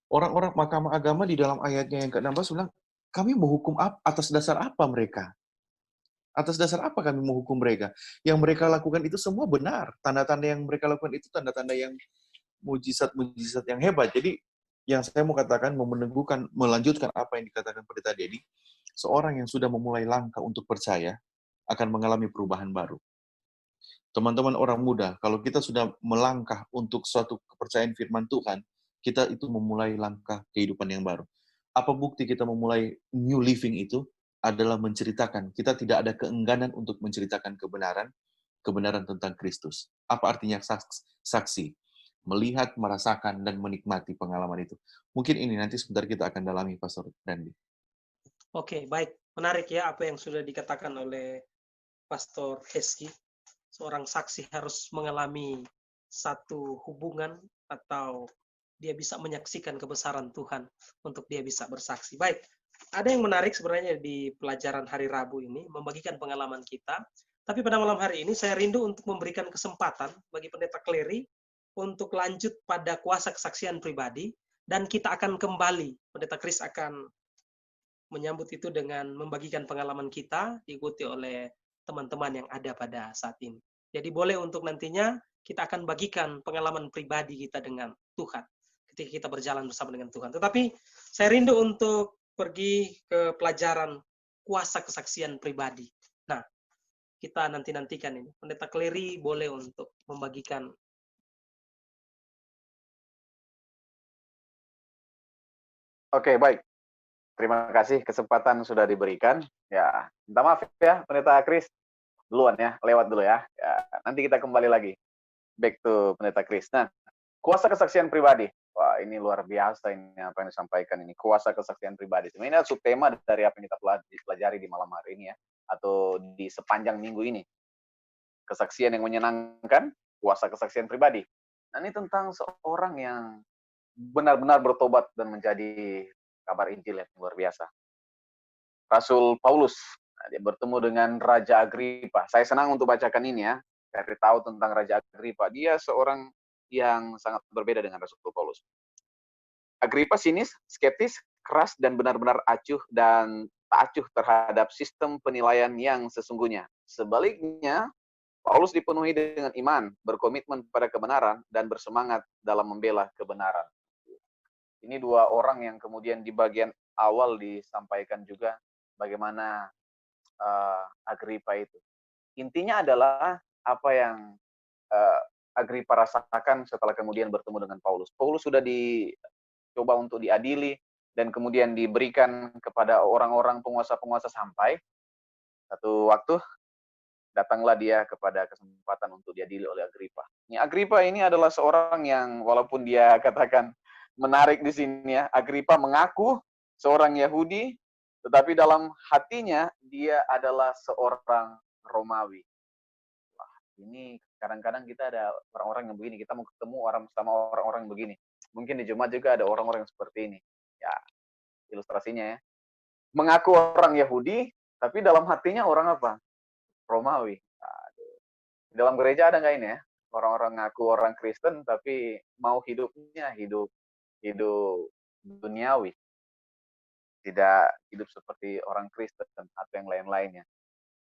orang-orang mahkamah agama di dalam ayatnya yang ke-16 bilang, kami menghukum atas dasar apa mereka? Atas dasar apa kami menghukum mereka? Yang mereka lakukan itu semua benar. Tanda-tanda yang mereka lakukan itu tanda-tanda yang mujizat-mujizat yang hebat. Jadi yang saya mau katakan, melanjutkan apa yang dikatakan Pendeta Dedi, seorang yang sudah memulai langkah untuk percaya akan mengalami perubahan baru. Teman-teman orang muda, kalau kita sudah melangkah untuk suatu kepercayaan firman Tuhan, kita itu memulai langkah kehidupan yang baru. Apa bukti kita memulai new living itu? Adalah menceritakan. Kita tidak ada keengganan untuk menceritakan kebenaran tentang Kristus. Apa artinya saksi? Melihat, merasakan, dan menikmati pengalaman itu. Mungkin ini nanti sebentar kita akan dalami, Pastor Randy. Oke, baik. Menarik ya apa yang sudah dikatakan oleh Pastor Heski. Seorang saksi harus mengalami satu hubungan atau dia bisa menyaksikan kebesaran Tuhan untuk dia bisa bersaksi. Baik, ada yang menarik sebenarnya di pelajaran hari Rabu ini, membagikan pengalaman kita. Tapi pada malam hari ini saya rindu untuk memberikan kesempatan bagi Pendeta Clary untuk lanjut pada kuasa kesaksian pribadi, dan kita akan kembali. Pendeta Kris akan menyambut itu dengan membagikan pengalaman kita, diikuti oleh teman-teman yang ada pada saat ini. Jadi boleh untuk nantinya kita akan bagikan pengalaman pribadi kita dengan Tuhan ketika kita berjalan bersama dengan Tuhan. Tetapi saya rindu untuk pergi ke pelajaran kuasa kesaksian pribadi. Nah, kita nantikan ini. Pendeta Kleri boleh untuk membagikan. Oke, baik. Terima kasih kesempatan sudah diberikan. Ya, minta maaf ya, Pendeta Kris. Duluan ya, lewat dulu ya. Ya, nanti kita kembali lagi. Back to Pendeta Kris. Nah, kuasa kesaksian pribadi. Wah, ini luar biasa ini apa yang disampaikan ini. Kuasa kesaksian pribadi. Ini adalah subtema dari apa yang kita pelajari di malam hari ini ya. Atau di sepanjang minggu ini. Kesaksian yang menyenangkan, kuasa kesaksian pribadi. Nah, ini tentang seorang yang benar-benar bertobat dan menjadi kabar Injil yang luar biasa. Rasul Paulus, dia bertemu dengan Raja Agripa. Saya senang untuk bacakan ini ya, cari tahu tentang Raja Agripa. Dia seorang yang sangat berbeda dengan Rasul Paulus. Agripa sinis, skeptis, keras, dan benar-benar acuh dan tak acuh terhadap sistem penilaian yang sesungguhnya. Sebaliknya, Paulus dipenuhi dengan iman, berkomitmen pada kebenaran, dan bersemangat dalam membela kebenaran. Ini dua orang yang kemudian di bagian awal disampaikan juga bagaimana Agripa itu. Intinya adalah apa yang Agripa rasakan setelah kemudian bertemu dengan Paulus. Paulus sudah dicoba untuk diadili dan kemudian diberikan kepada orang-orang penguasa-penguasa sampai satu waktu datanglah dia kepada kesempatan untuk diadili oleh Agripa. Ini Agripa ini adalah seorang yang walaupun dia katakan menarik di sini ya, Agripa mengaku seorang Yahudi, tetapi dalam hatinya dia adalah seorang Romawi. Wah, ini kadang-kadang kita ada orang-orang yang begini, kita mau ketemu sama orang-orang yang begini. Mungkin di Jumat juga ada orang-orang yang seperti ini. Ya, ilustrasinya ya. Mengaku orang Yahudi, tapi dalam hatinya orang apa? Romawi. Aduh. Di dalam gereja ada nggak ini ya? Orang-orang ngaku orang Kristen, tapi mau hidupnya hidup duniawi, tidak hidup seperti orang Kristen atau yang lain-lainnya.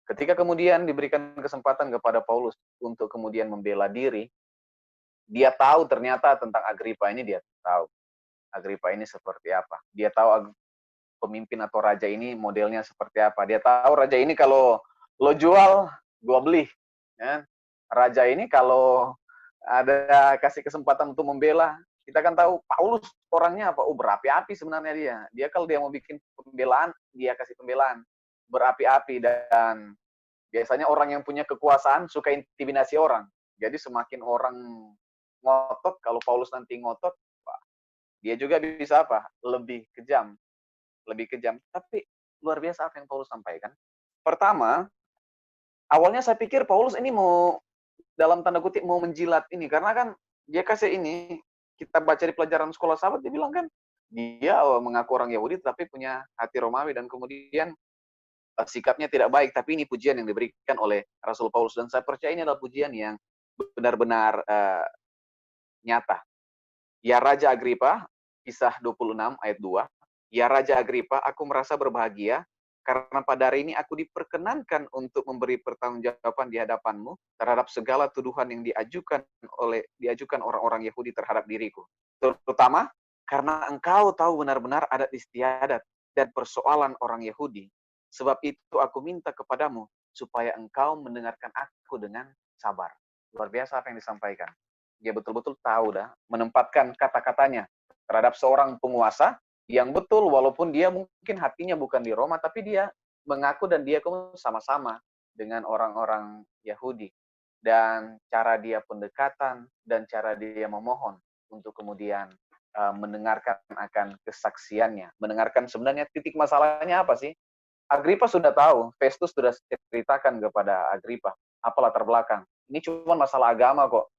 Ketika kemudian diberikan kesempatan kepada Paulus untuk kemudian membela diri, dia tahu ternyata tentang Agripa ini, dia tahu Agripa ini seperti apa. Dia tahu pemimpin atau raja ini modelnya seperti apa. Dia tahu raja ini kalau lo jual, gua beli. Ya. Raja ini kalau ada kasih kesempatan untuk membela, kita kan tahu Paulus orangnya apa? Berapi-api sebenarnya dia. Dia kalau dia mau bikin pembelaan, dia kasih pembelaan berapi-api, dan biasanya orang yang punya kekuasaan suka intimidasi orang. Jadi semakin orang ngotot, kalau Paulus nanti ngotot, dia juga bisa apa? Lebih kejam. Tapi luar biasa apa yang Paulus sampaikan. Pertama, awalnya saya pikir Paulus ini mau dalam tanda kutip mau menjilat ini, karena kan dia kasih ini, kita baca di pelajaran sekolah sahabat, dia bilang kan dia mengaku orang Yahudi tapi punya hati Romawi, dan kemudian sikapnya tidak baik. Tapi ini pujian yang diberikan oleh Rasul Paulus, dan saya percaya ini adalah pujian yang benar-benar nyata. Ya Raja Agripa, Kisah 26 ayat 2. Ya Raja Agripa, aku merasa berbahagia karena pada hari ini aku diperkenankan untuk memberi pertanggungjawaban di hadapanmu terhadap segala tuduhan yang diajukan orang-orang Yahudi terhadap diriku. Terutama karena engkau tahu benar-benar adat istiadat dan persoalan orang Yahudi. Sebab itu aku minta kepadamu supaya engkau mendengarkan aku dengan sabar. Luar biasa apa yang disampaikan. Dia betul-betul tahu menempatkan kata-katanya terhadap seorang penguasa yang betul, walaupun dia mungkin hatinya bukan di Roma, tapi dia mengaku dan dia sama-sama dengan orang-orang Yahudi. Dan cara dia pendekatan dan cara dia memohon untuk kemudian mendengarkan akan kesaksiannya. Mendengarkan sebenarnya titik masalahnya apa sih? Agripa sudah tahu, Festus sudah ceritakan kepada Agripa apa latar belakang. Ini cuma masalah agama kok.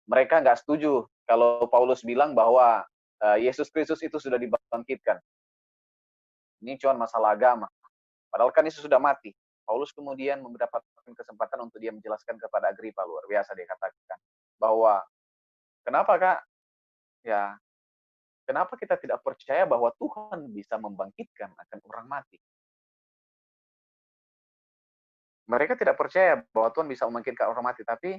Mereka nggak setuju kalau Paulus bilang bahwa Yesus Kristus itu sudah dibangkitkan. Ini cuma masalah agama. Padahal kan Yesus sudah mati. Paulus kemudian mendapatkan kesempatan untuk dia menjelaskan kepada Agripa, luar biasa dia katakan bahwa Kenapa, Kak? Ya, kenapa kita tidak percaya bahwa Tuhan bisa membangkitkan akan orang mati? Mereka tidak percaya bahwa Tuhan bisa membangkitkan orang mati, tapi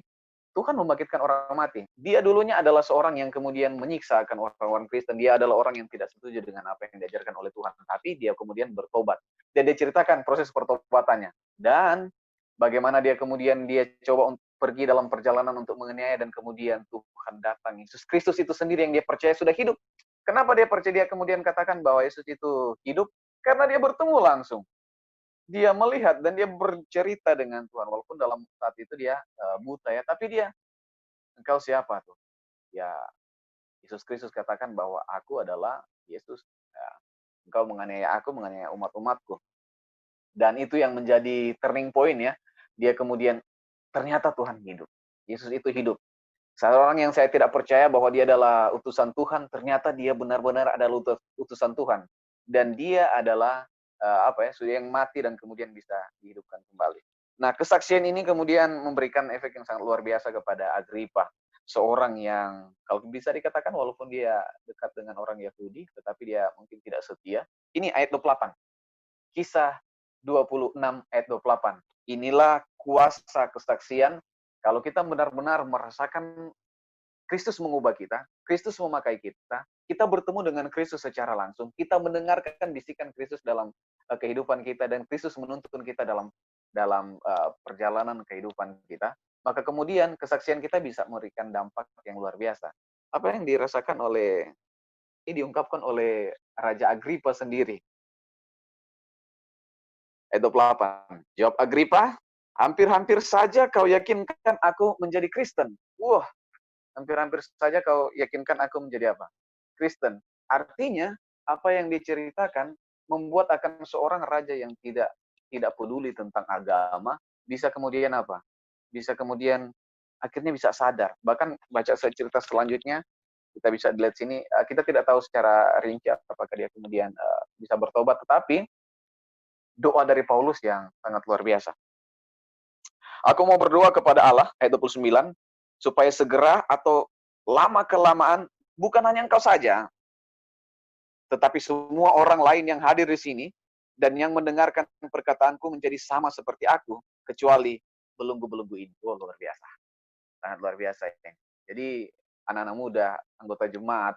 Tuhan membangkitkan orang mati. Dia dulunya adalah seorang yang kemudian menyiksa akan orang-orang Kristen. Dia adalah orang yang tidak setuju dengan apa yang diajarkan oleh Tuhan. Tapi dia kemudian bertobat. Dan dia ceritakan proses pertobatannya. Dan bagaimana dia kemudian dia coba pergi dalam perjalanan untuk menganiaya, dan kemudian Tuhan datang. Yesus Kristus itu sendiri yang dia percaya sudah hidup. Kenapa dia percaya? Dia kemudian katakan bahwa Yesus itu hidup karena dia bertemu langsung. Dia melihat dan dia bercerita dengan Tuhan, walaupun dalam saat itu dia buta ya, tapi dia, engkau siapa tuh? Ya, Yesus Kristus katakan bahwa aku adalah Yesus. Ya, engkau menganiaya aku, menganiaya umat-umatku. Dan itu yang menjadi turning point ya. Dia kemudian ternyata Tuhan hidup. Yesus itu hidup. Seorang yang saya tidak percaya bahwa dia adalah utusan Tuhan, ternyata dia benar-benar adalah utusan Tuhan. Dan dia adalah sudah yang mati dan kemudian bisa dihidupkan kembali. Nah, kesaksian ini kemudian memberikan efek yang sangat luar biasa kepada Agripa, seorang yang kalau bisa dikatakan walaupun dia dekat dengan orang Yahudi, tetapi dia mungkin tidak setia. Ini ayat 28. Kisah 26 ayat 28. Inilah kuasa kesaksian kalau kita benar-benar merasakan Kristus mengubah kita, Kristus memakai kita, kita bertemu dengan Kristus secara langsung, kita mendengarkan bisikan Kristus dalam kehidupan kita, dan Kristus menuntun kita dalam perjalanan kehidupan kita, maka kemudian kesaksian kita bisa memberikan dampak yang luar biasa. Apa yang dirasakan ini diungkapkan oleh Raja Agripa sendiri. Ayat 28. Jawab Agripa, hampir-hampir saja kau yakinkan aku menjadi Kristen. Wah, hampir-hampir saja kau yakinkan aku menjadi apa? Kristen. Artinya, apa yang diceritakan membuat akan seorang raja yang tidak peduli tentang agama, bisa kemudian apa? Bisa kemudian akhirnya bisa sadar. Bahkan baca cerita selanjutnya, kita bisa dilihat sini, kita tidak tahu secara rinci apakah dia kemudian bisa bertobat, tetapi doa dari Paulus yang sangat luar biasa. Aku mau berdoa kepada Allah, ayat 29, supaya segera atau lama-kelamaan, bukan hanya engkau saja, tetapi semua orang lain yang hadir di sini, dan yang mendengarkan perkataanku menjadi sama seperti aku, kecuali belenggu-belenggu ini. Oh, luar biasa. Sangat luar biasa. Ya. Jadi, anak-anak muda, anggota jemaat,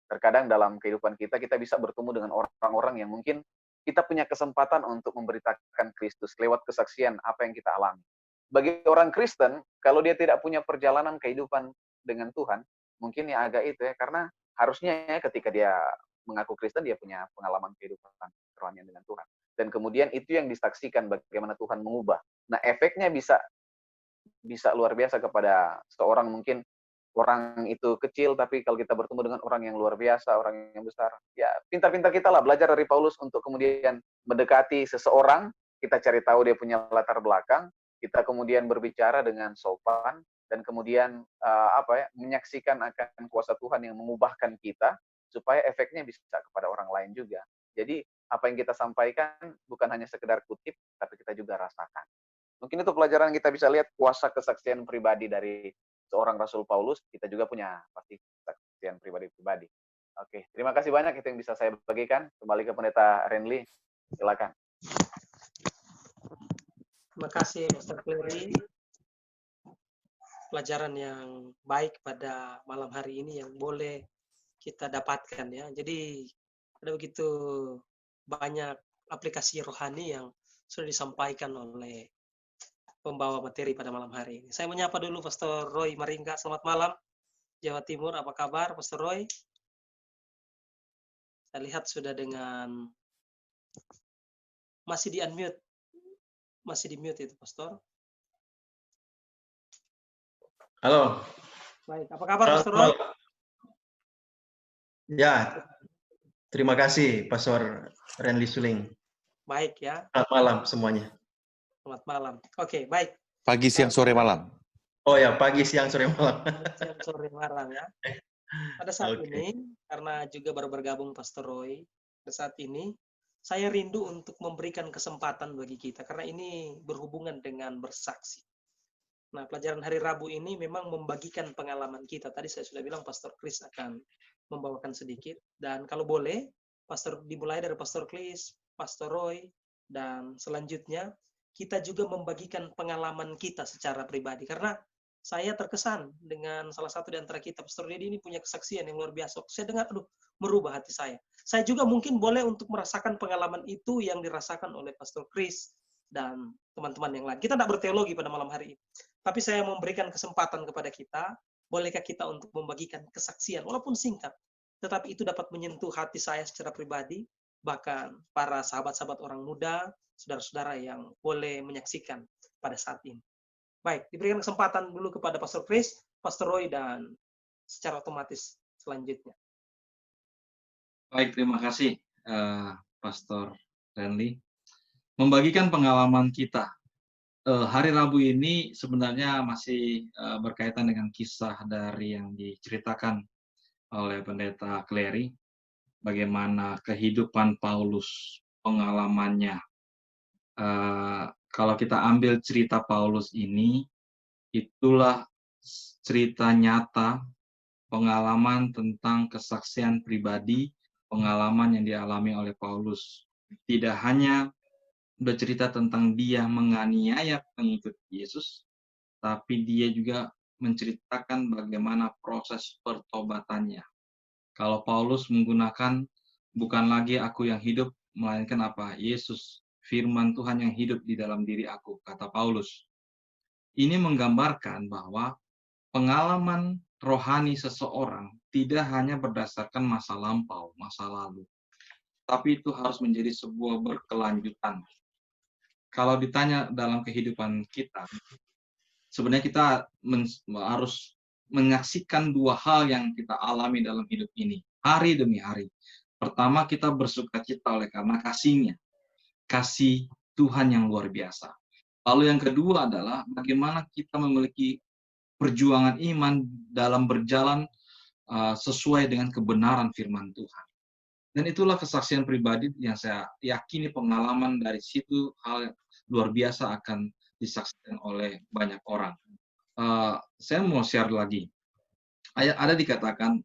terkadang dalam kehidupan kita bisa bertemu dengan orang-orang yang mungkin kita punya kesempatan untuk memberitakan Kristus lewat kesaksian apa yang kita alami. Bagi orang Kristen, kalau dia tidak punya perjalanan kehidupan dengan Tuhan, mungkin ya agak itu ya, karena harusnya ya ketika dia mengaku Kristen, dia punya pengalaman kehidupan kerohanian dengan Tuhan. Dan kemudian itu yang disaksikan bagaimana Tuhan mengubah. Nah, efeknya bisa luar biasa kepada seorang, mungkin orang itu kecil, tapi kalau kita bertemu dengan orang yang luar biasa, orang yang besar, ya pintar-pintar kita lah belajar dari Paulus untuk kemudian mendekati seseorang, kita cari tahu dia punya latar belakang, kita kemudian berbicara dengan sopan, dan kemudian menyaksikan akan kuasa Tuhan yang mengubahkan kita, supaya efeknya bisa kepada orang lain juga. Jadi apa yang kita sampaikan bukan hanya sekedar kutip, tapi kita juga rasakan. Mungkin itu pelajaran kita bisa lihat kuasa kesaksian pribadi dari seorang Rasul Paulus. Kita juga punya pasti kesaksian pribadi-pribadi. Oke, terima kasih banyak itu yang bisa saya bagikan. Kembali ke Pendeta Renly, silakan. Terima kasih, Pastor Clary. Pelajaran yang baik pada malam hari ini yang boleh kita dapatkan ya. Jadi ada begitu banyak aplikasi rohani yang sudah disampaikan oleh pembawa materi pada malam hari ini. Saya menyapa dulu Pastor Roy Maringga. Selamat malam, Jawa Timur. Apa kabar, Pastor Roy? Saya lihat sudah dengan masih di unmute. Masih di mute itu, Pastor. Halo. Baik, apa kabar, Pastor Roy? Ya, terima kasih, Pastor Renly Suling. Baik ya. Selamat malam semuanya. Selamat malam. Oke, baik. Pagi, siang, sore, malam. Oh ya, pagi, siang, sore, malam. Siang, sore, malam ya. Pada saat ini, karena juga baru bergabung Pastor Roy, pada saat ini, saya rindu untuk memberikan kesempatan bagi kita, karena ini berhubungan dengan bersaksi. Nah, pelajaran hari Rabu ini memang membagikan pengalaman kita. Tadi saya sudah bilang Pastor Chris akan membawakan sedikit. Dan kalau boleh, dimulai dari Pastor Chris, Pastor Roy, dan selanjutnya kita juga membagikan pengalaman kita secara pribadi. Karena saya terkesan dengan salah satu di antara kita, Pastor Dedi ini punya kesaksian yang luar biasa. Saya dengar, aduh, merubah hati saya. Saya juga mungkin boleh untuk merasakan pengalaman itu yang dirasakan oleh Pastor Chris dan teman-teman yang lain. Kita tidak berteologi pada malam hari ini. Tapi saya memberikan kesempatan kepada kita, bolehkah kita untuk membagikan kesaksian, walaupun singkat, tetapi itu dapat menyentuh hati saya secara pribadi, bahkan para sahabat-sahabat orang muda, saudara-saudara yang boleh menyaksikan pada saat ini. Baik, diberikan kesempatan dulu kepada Pastor Chris, Pastor Roy, dan secara otomatis selanjutnya. Baik, terima kasih Pastor Renly. Membagikan pengalaman kita. Hari Rabu ini sebenarnya masih berkaitan dengan kisah dari yang diceritakan oleh Pendeta Clary, bagaimana kehidupan Paulus, pengalamannya. Kalau kita ambil cerita Paulus ini, itulah cerita nyata, pengalaman tentang kesaksian pribadi, pengalaman yang dialami oleh Paulus. Tidak hanya bercerita tentang dia menganiaya pengikut Yesus, tapi dia juga menceritakan bagaimana proses pertobatannya. Kalau Paulus menggunakan bukan lagi aku yang hidup, melainkan apa? Yesus, firman Tuhan yang hidup di dalam diri aku, kata Paulus. Ini menggambarkan bahwa pengalaman rohani seseorang tidak hanya berdasarkan masa lampau, masa lalu, tapi itu harus menjadi sebuah berkelanjutan. Kalau ditanya dalam kehidupan kita, sebenarnya kita harus menyaksikan dua hal yang kita alami dalam hidup ini, hari demi hari. Pertama, kita bersukacita oleh karena kasih-Nya, kasih Tuhan yang luar biasa. Lalu yang kedua adalah bagaimana kita memiliki perjuangan iman dalam berjalan sesuai dengan kebenaran firman Tuhan. Dan itulah kesaksian pribadi yang saya yakini pengalaman dari situ hal luar biasa akan disaksikan oleh banyak orang. Saya mau share lagi. Ada dikatakan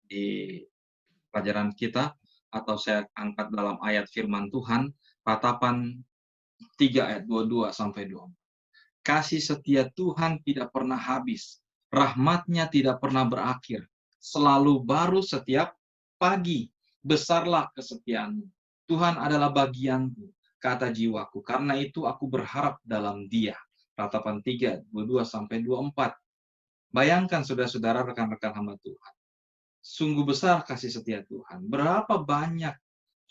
di pelajaran kita, atau saya angkat dalam ayat firman Tuhan, Ratapan 3 ayat 22-24. Kasih setia Tuhan tidak pernah habis, rahmat-Nya tidak pernah berakhir, selalu baru setiap pagi. Besarlah kesetiaan-Mu. Tuhan adalah bagianku, kata jiwaku. Karena itu aku berharap dalam Dia. Ratapan 3, 22-24. Bayangkan saudara-saudara, rekan-rekan hamba Tuhan. Sungguh besar kasih setia Tuhan. Berapa banyak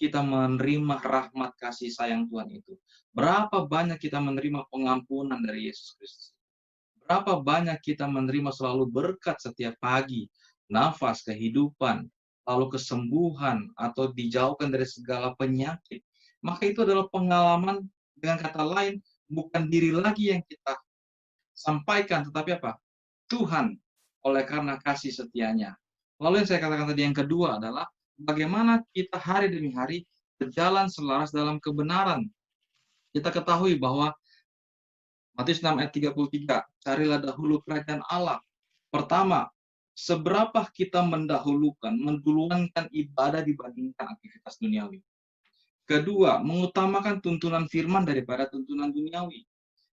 kita menerima rahmat kasih sayang Tuhan itu. Berapa banyak kita menerima pengampunan dari Yesus Kristus. Berapa banyak kita menerima selalu berkat setiap pagi, nafas, kehidupan, lalu kesembuhan, atau dijauhkan dari segala penyakit. Maka itu adalah pengalaman, dengan kata lain, bukan diri lagi yang kita sampaikan, tetapi apa? Tuhan, oleh karena kasih setianya. Lalu yang saya katakan tadi yang kedua adalah, bagaimana kita hari demi hari berjalan selaras dalam kebenaran. Kita ketahui bahwa Matius 6 ayat 33, carilah dahulu kerajaan Allah. Pertama, seberapa kita menduluankan ibadah dibandingkan aktivitas duniawi. Kedua, mengutamakan tuntunan firman daripada tuntunan duniawi.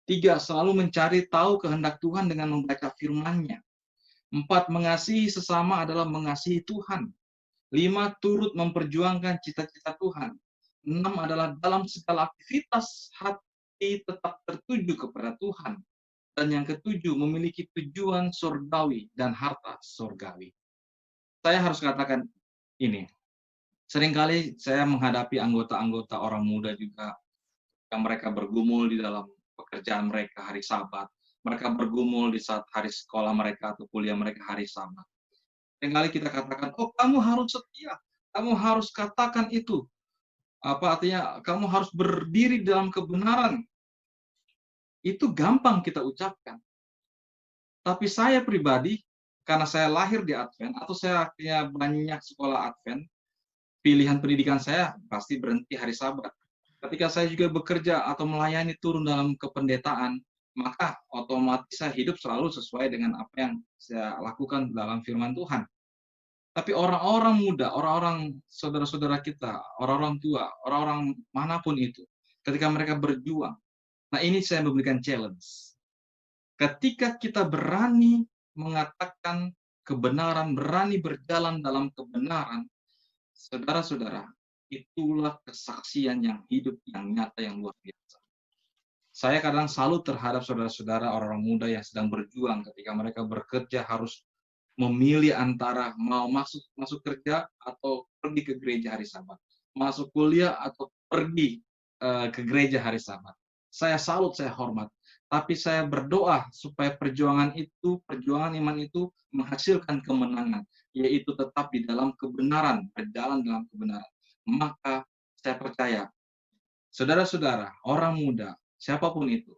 3, selalu mencari tahu kehendak Tuhan dengan membaca firman-Nya. 4, mengasihi sesama adalah mengasihi Tuhan. 5, turut memperjuangkan cita-cita Tuhan. 6 adalah dalam segala aktivitas hati tetap tertuju kepada Tuhan. Dan yang ketujuh, memiliki tujuan surgawi dan harta surgawi. Saya harus katakan ini. Seringkali saya menghadapi anggota-anggota orang muda juga, yang mereka bergumul di dalam pekerjaan mereka hari Sabat. Mereka bergumul di saat hari sekolah mereka atau kuliah mereka hari Sabat. Seringkali kita katakan, oh kamu harus setia, kamu harus katakan itu. Apa artinya? Kamu harus berdiri dalam kebenaran. Itu gampang kita ucapkan. Tapi saya pribadi, karena saya lahir di Advent, atau saya akhirnya banyak sekolah Advent, pilihan pendidikan saya pasti berhenti hari Sabat. Ketika saya juga bekerja atau melayani turun dalam kependetaan, maka otomatis saya hidup selalu sesuai dengan apa yang saya lakukan dalam firman Tuhan. Tapi orang-orang muda, orang-orang saudara-saudara kita, orang-orang tua, orang-orang manapun itu, ketika mereka berjuang, nah ini saya memberikan challenge. Ketika kita berani mengatakan kebenaran, berani berjalan dalam kebenaran, saudara-saudara, itulah kesaksian yang hidup, yang nyata, yang luar biasa. Saya kadang salut terhadap saudara-saudara orang-orang muda yang sedang berjuang ketika mereka bekerja harus memilih antara mau masuk kerja atau pergi ke gereja hari Sabat, masuk kuliah atau pergi ke gereja hari Sabat. Saya salut, saya hormat. Tapi saya berdoa supaya perjuangan iman itu menghasilkan kemenangan, yaitu tetap di dalam kebenaran, berjalan dalam kebenaran. Maka saya percaya, saudara-saudara, orang muda, siapapun itu,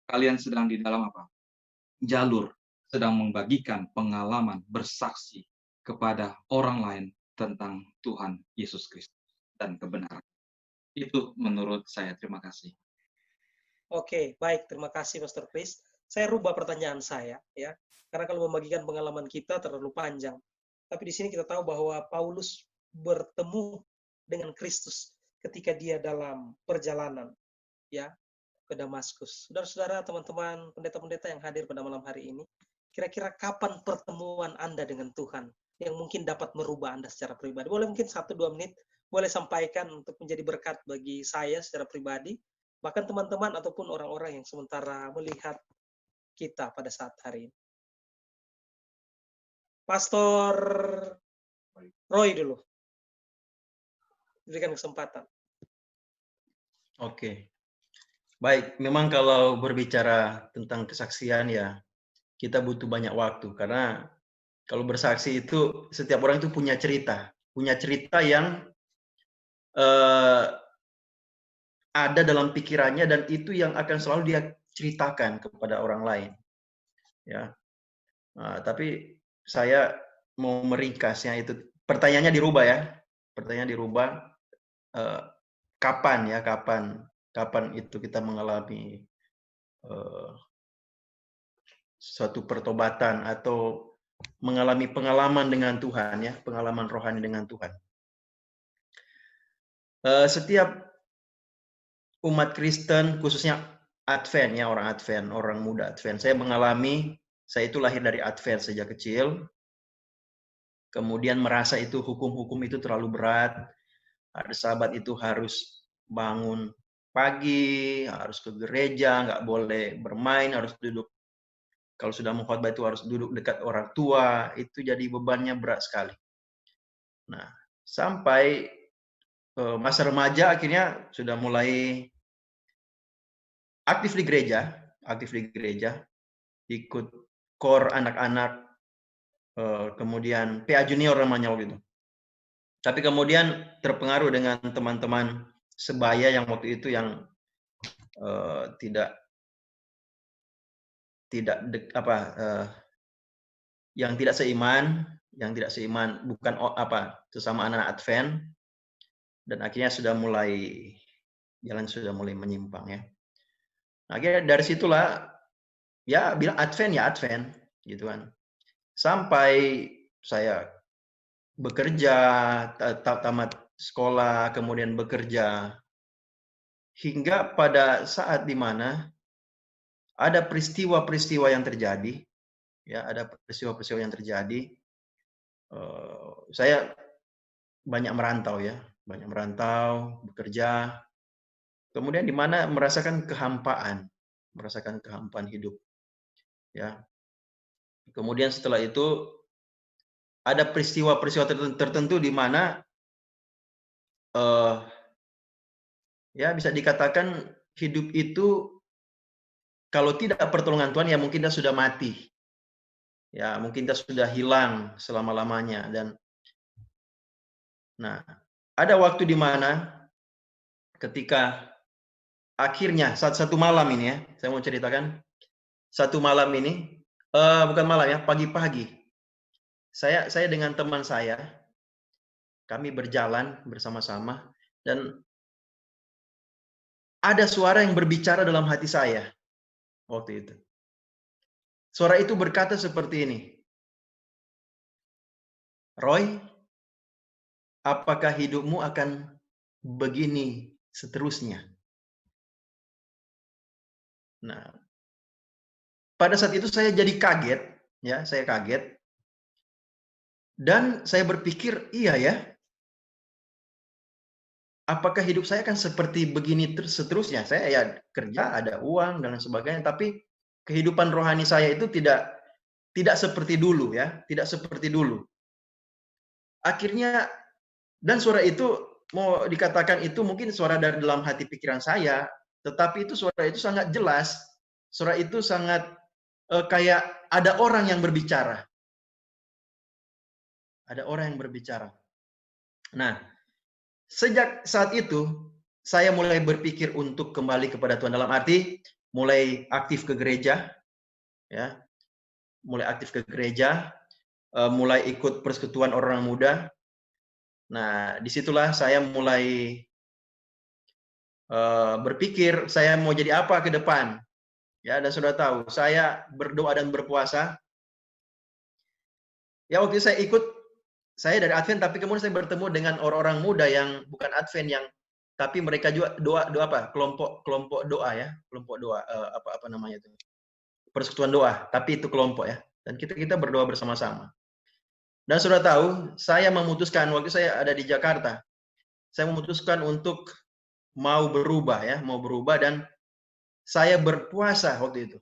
kalian sedang di dalam apa? Jalur, sedang membagikan pengalaman, bersaksi kepada orang lain tentang Tuhan Yesus Kristus dan kebenaran. Itu menurut saya. Terima kasih. Oke, baik. Terima kasih, Pastor Chris. Saya rubah pertanyaan saya, ya. Karena kalau membagikan pengalaman kita terlalu panjang. Tapi di sini kita tahu bahwa Paulus bertemu dengan Kristus ketika dia dalam perjalanan, ya, ke Damaskus. Saudara-saudara, teman-teman, pendeta-pendeta yang hadir pada malam hari ini, kira-kira kapan pertemuan Anda dengan Tuhan yang mungkin dapat merubah Anda secara pribadi? Boleh mungkin 1-2 menit, boleh sampaikan untuk menjadi berkat bagi saya secara pribadi, bahkan teman-teman ataupun orang-orang yang sementara melihat kita pada saat hari ini. Pastor Roy dulu. Berikan kesempatan. Oke. Baik, memang kalau berbicara tentang kesaksian ya, kita butuh banyak waktu karena kalau bersaksi itu setiap orang itu punya cerita yang ada dalam pikirannya dan itu yang akan selalu dia ceritakan kepada orang lain. Ya, tapi saya mau meringkasnya itu. Pertanyaannya dirubah ya. Pertanyaan dirubah. Kapan itu kita mengalami suatu pertobatan atau mengalami pengalaman dengan Tuhan ya, pengalaman rohani dengan Tuhan. Setiap umat Kristen khususnya Advent ya, orang Advent, orang muda Advent. Saya itu lahir dari Advent sejak kecil. Kemudian merasa itu hukum-hukum itu terlalu berat. Hari Sabat itu harus bangun pagi, harus ke gereja, nggak boleh bermain, harus duduk. Kalau sudah mau khotbah itu harus duduk dekat orang tua, itu jadi bebannya berat sekali. Nah, sampai masa remaja akhirnya sudah mulai aktif di gereja, ikut KOR anak-anak, kemudian PA Junior namanya waktu itu. Tapi kemudian terpengaruh dengan teman-teman sebaya yang waktu itu yang yang tidak seiman, bukan sesama anak Advent, dan akhirnya jalan sudah mulai menyimpang ya. Nah, akhirnya dari situlah ya bilang Advent gitu kan. Sampai saya bekerja, tamat sekolah, kemudian bekerja, hingga pada saat di mana ada peristiwa-peristiwa yang terjadi, ya ada peristiwa-peristiwa yang terjadi. Saya banyak merantau, bekerja, kemudian di mana merasakan kehampaan hidup, ya. Kemudian setelah itu ada peristiwa-peristiwa tertentu di mana ya bisa dikatakan hidup itu kalau tidak pertolongan Tuhan ya mungkin dia sudah mati. Ya, mungkin dia sudah hilang selama-lamanya. Dan nah, ada waktu di mana ketika akhirnya satu malam ini ya, saya mau ceritakan satu malam ini, bukan malam ya, pagi-pagi. Saya dengan teman saya, kami berjalan bersama-sama dan ada suara yang berbicara dalam hati saya. waktu itu. Suara itu berkata seperti ini, Roy, apakah hidupmu akan begini seterusnya? Nah, pada saat itu saya jadi kaget, ya, saya kaget. Dan saya berpikir, iya ya, apakah hidup saya akan seperti begini seterusnya? Saya ya kerja, ada uang, dan lain sebagainya, tapi kehidupan rohani saya itu tidak seperti dulu, ya, tidak seperti dulu. Akhirnya, dan suara itu, mau dikatakan itu mungkin suara dari dalam hati pikiran saya, tetapi itu suara itu sangat jelas, suara itu sangat kayak ada orang yang berbicara. Ada orang yang berbicara. Nah, sejak saat itu, saya mulai berpikir untuk kembali kepada Tuhan, dalam arti mulai aktif ke gereja, ya, mulai aktif ke gereja, mulai ikut persekutuan orang muda. Nah, disitulah saya mulai berpikir saya mau jadi apa ke depan. Ya, dan sudah tahu, saya berdoa dan berpuasa. Ya, waktu itu saya dari Advent, tapi kemudian saya bertemu dengan orang-orang muda yang bukan Advent, yang tapi mereka juga doa apa, kelompok doa, ya, kelompok doa, apa namanya itu, persekutuan doa, tapi itu kelompok, ya, dan kita berdoa bersama-sama. Dan sudah tahu, saya memutuskan waktu saya ada di Jakarta, saya memutuskan untuk mau berubah, ya, mau berubah, dan saya berpuasa waktu itu.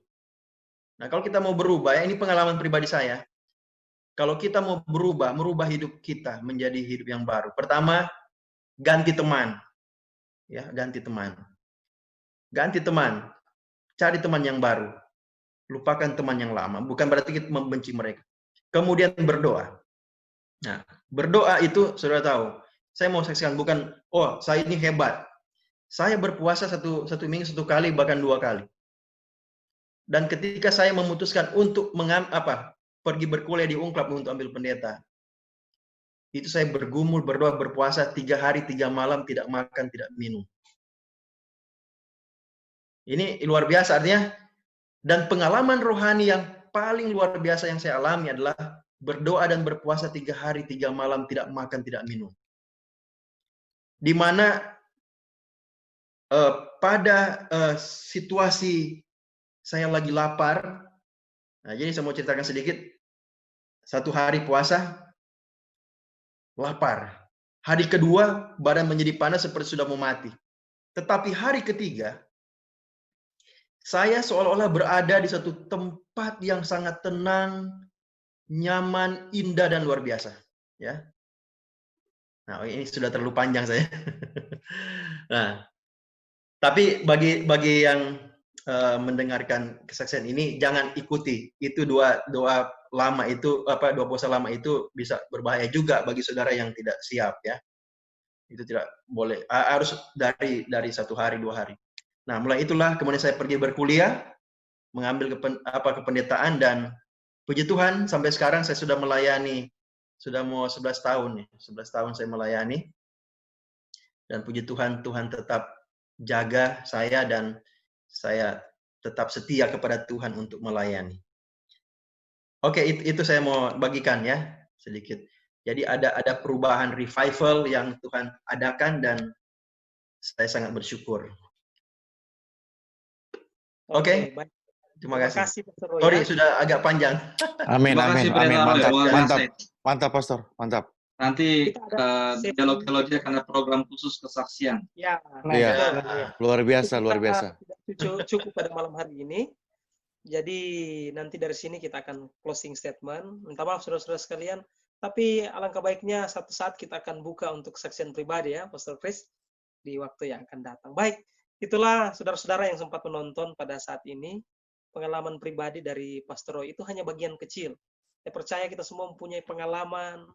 Nah, kalau kita mau berubah, ya, ini pengalaman pribadi saya. Kalau kita mau merubah hidup kita menjadi hidup yang baru. Pertama, ganti teman. Ya, ganti teman. Ganti teman. Cari teman yang baru. Lupakan teman yang lama. Bukan berarti kita membenci mereka. Kemudian berdoa. Nah, berdoa itu sudah tahu. Saya mau saksikan, bukan, oh, saya ini hebat. Saya berpuasa satu minggu 1 kali, bahkan 2 kali. Dan ketika saya memutuskan untuk pergi berkuliah di Ungklap untuk ambil pendeta, itu saya bergumul, berdoa, berpuasa 3 hari 3 malam, tidak makan, tidak minum. Ini luar biasa artinya. Dan pengalaman rohani yang paling luar biasa yang saya alami adalah berdoa dan berpuasa 3 hari 3 malam, tidak makan, tidak minum. Di mana pada situasi saya lagi lapar. Nah, jadi saya mau ceritakan sedikit. 1 hari puasa, lapar. Hari kedua, badan menjadi panas seperti sudah mau mati. Tetapi hari ketiga, saya seolah-olah berada di satu tempat yang sangat tenang, nyaman, indah, dan luar biasa. Ya. Nah, ini sudah terlalu panjang saya. Nah, tapi bagi yang mendengarkan kesaksian ini, jangan ikuti. Itu doa lama itu, doa puasa lama itu bisa berbahaya juga bagi saudara yang tidak siap, ya. Itu tidak boleh. Harus dari 1 hari 2 hari. Nah, mulai itulah kemudian saya pergi berkuliah, mengambil kependetaan, dan puji Tuhan sampai sekarang saya sudah melayani, sudah mau 11 tahun nih. 11 tahun saya melayani. Dan puji Tuhan, Tuhan tetap jaga saya dan saya tetap setia kepada Tuhan untuk melayani. Oke, itu saya mau bagikan, ya, sedikit. Jadi ada perubahan revival yang Tuhan adakan dan saya sangat bersyukur. Oke. Baik. Terima kasih. Pastor Roy, Sorry, ya. sudah agak panjang. Amin, Terima kasih, amin, Pendeta Roy. mantap, Pastor, mantap. Nanti Kita ada dialog-dialognya karena program khusus kesaksian. Ya. Iya, Ya. luar biasa, Kita luar biasa. Cukup pada malam hari ini. Jadi nanti dari sini kita akan closing statement. Minta maaf saudara-saudara sekalian, tapi alangkah baiknya satu saat kita akan buka untuk kesaksian pribadi, ya, Pastor Chris, di waktu yang akan datang. Baik, itulah saudara-saudara yang sempat menonton pada saat ini. Pengalaman pribadi dari Pastor Roy itu hanya bagian kecil. Saya percaya kita semua mempunyai pengalaman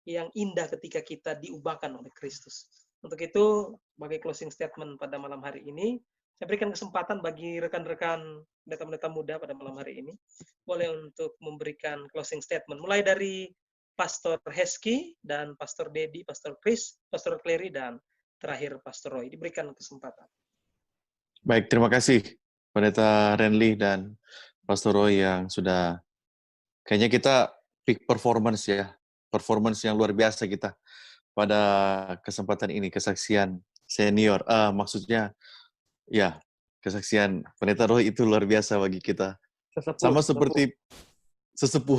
yang indah ketika kita diubahkan oleh Kristus. Untuk itu, sebagai closing statement pada malam hari ini, saya berikan kesempatan bagi rekan-rekan pendeta-pendeta muda pada malam hari ini, boleh untuk memberikan closing statement. Mulai dari Pastor Heski, dan Pastor Dedi, Pastor Chris, Pastor Clary, dan terakhir Pastor Roy. Diberikan kesempatan. Baik, terima kasih Pendeta Renly dan Pastor Roy yang sudah, kayaknya kita peak performance ya, performance yang luar biasa kita pada kesempatan ini, kesaksian senior, maksudnya ya, kesaksian Pendeta Roy itu luar biasa bagi kita. Sama seperti sesepuh.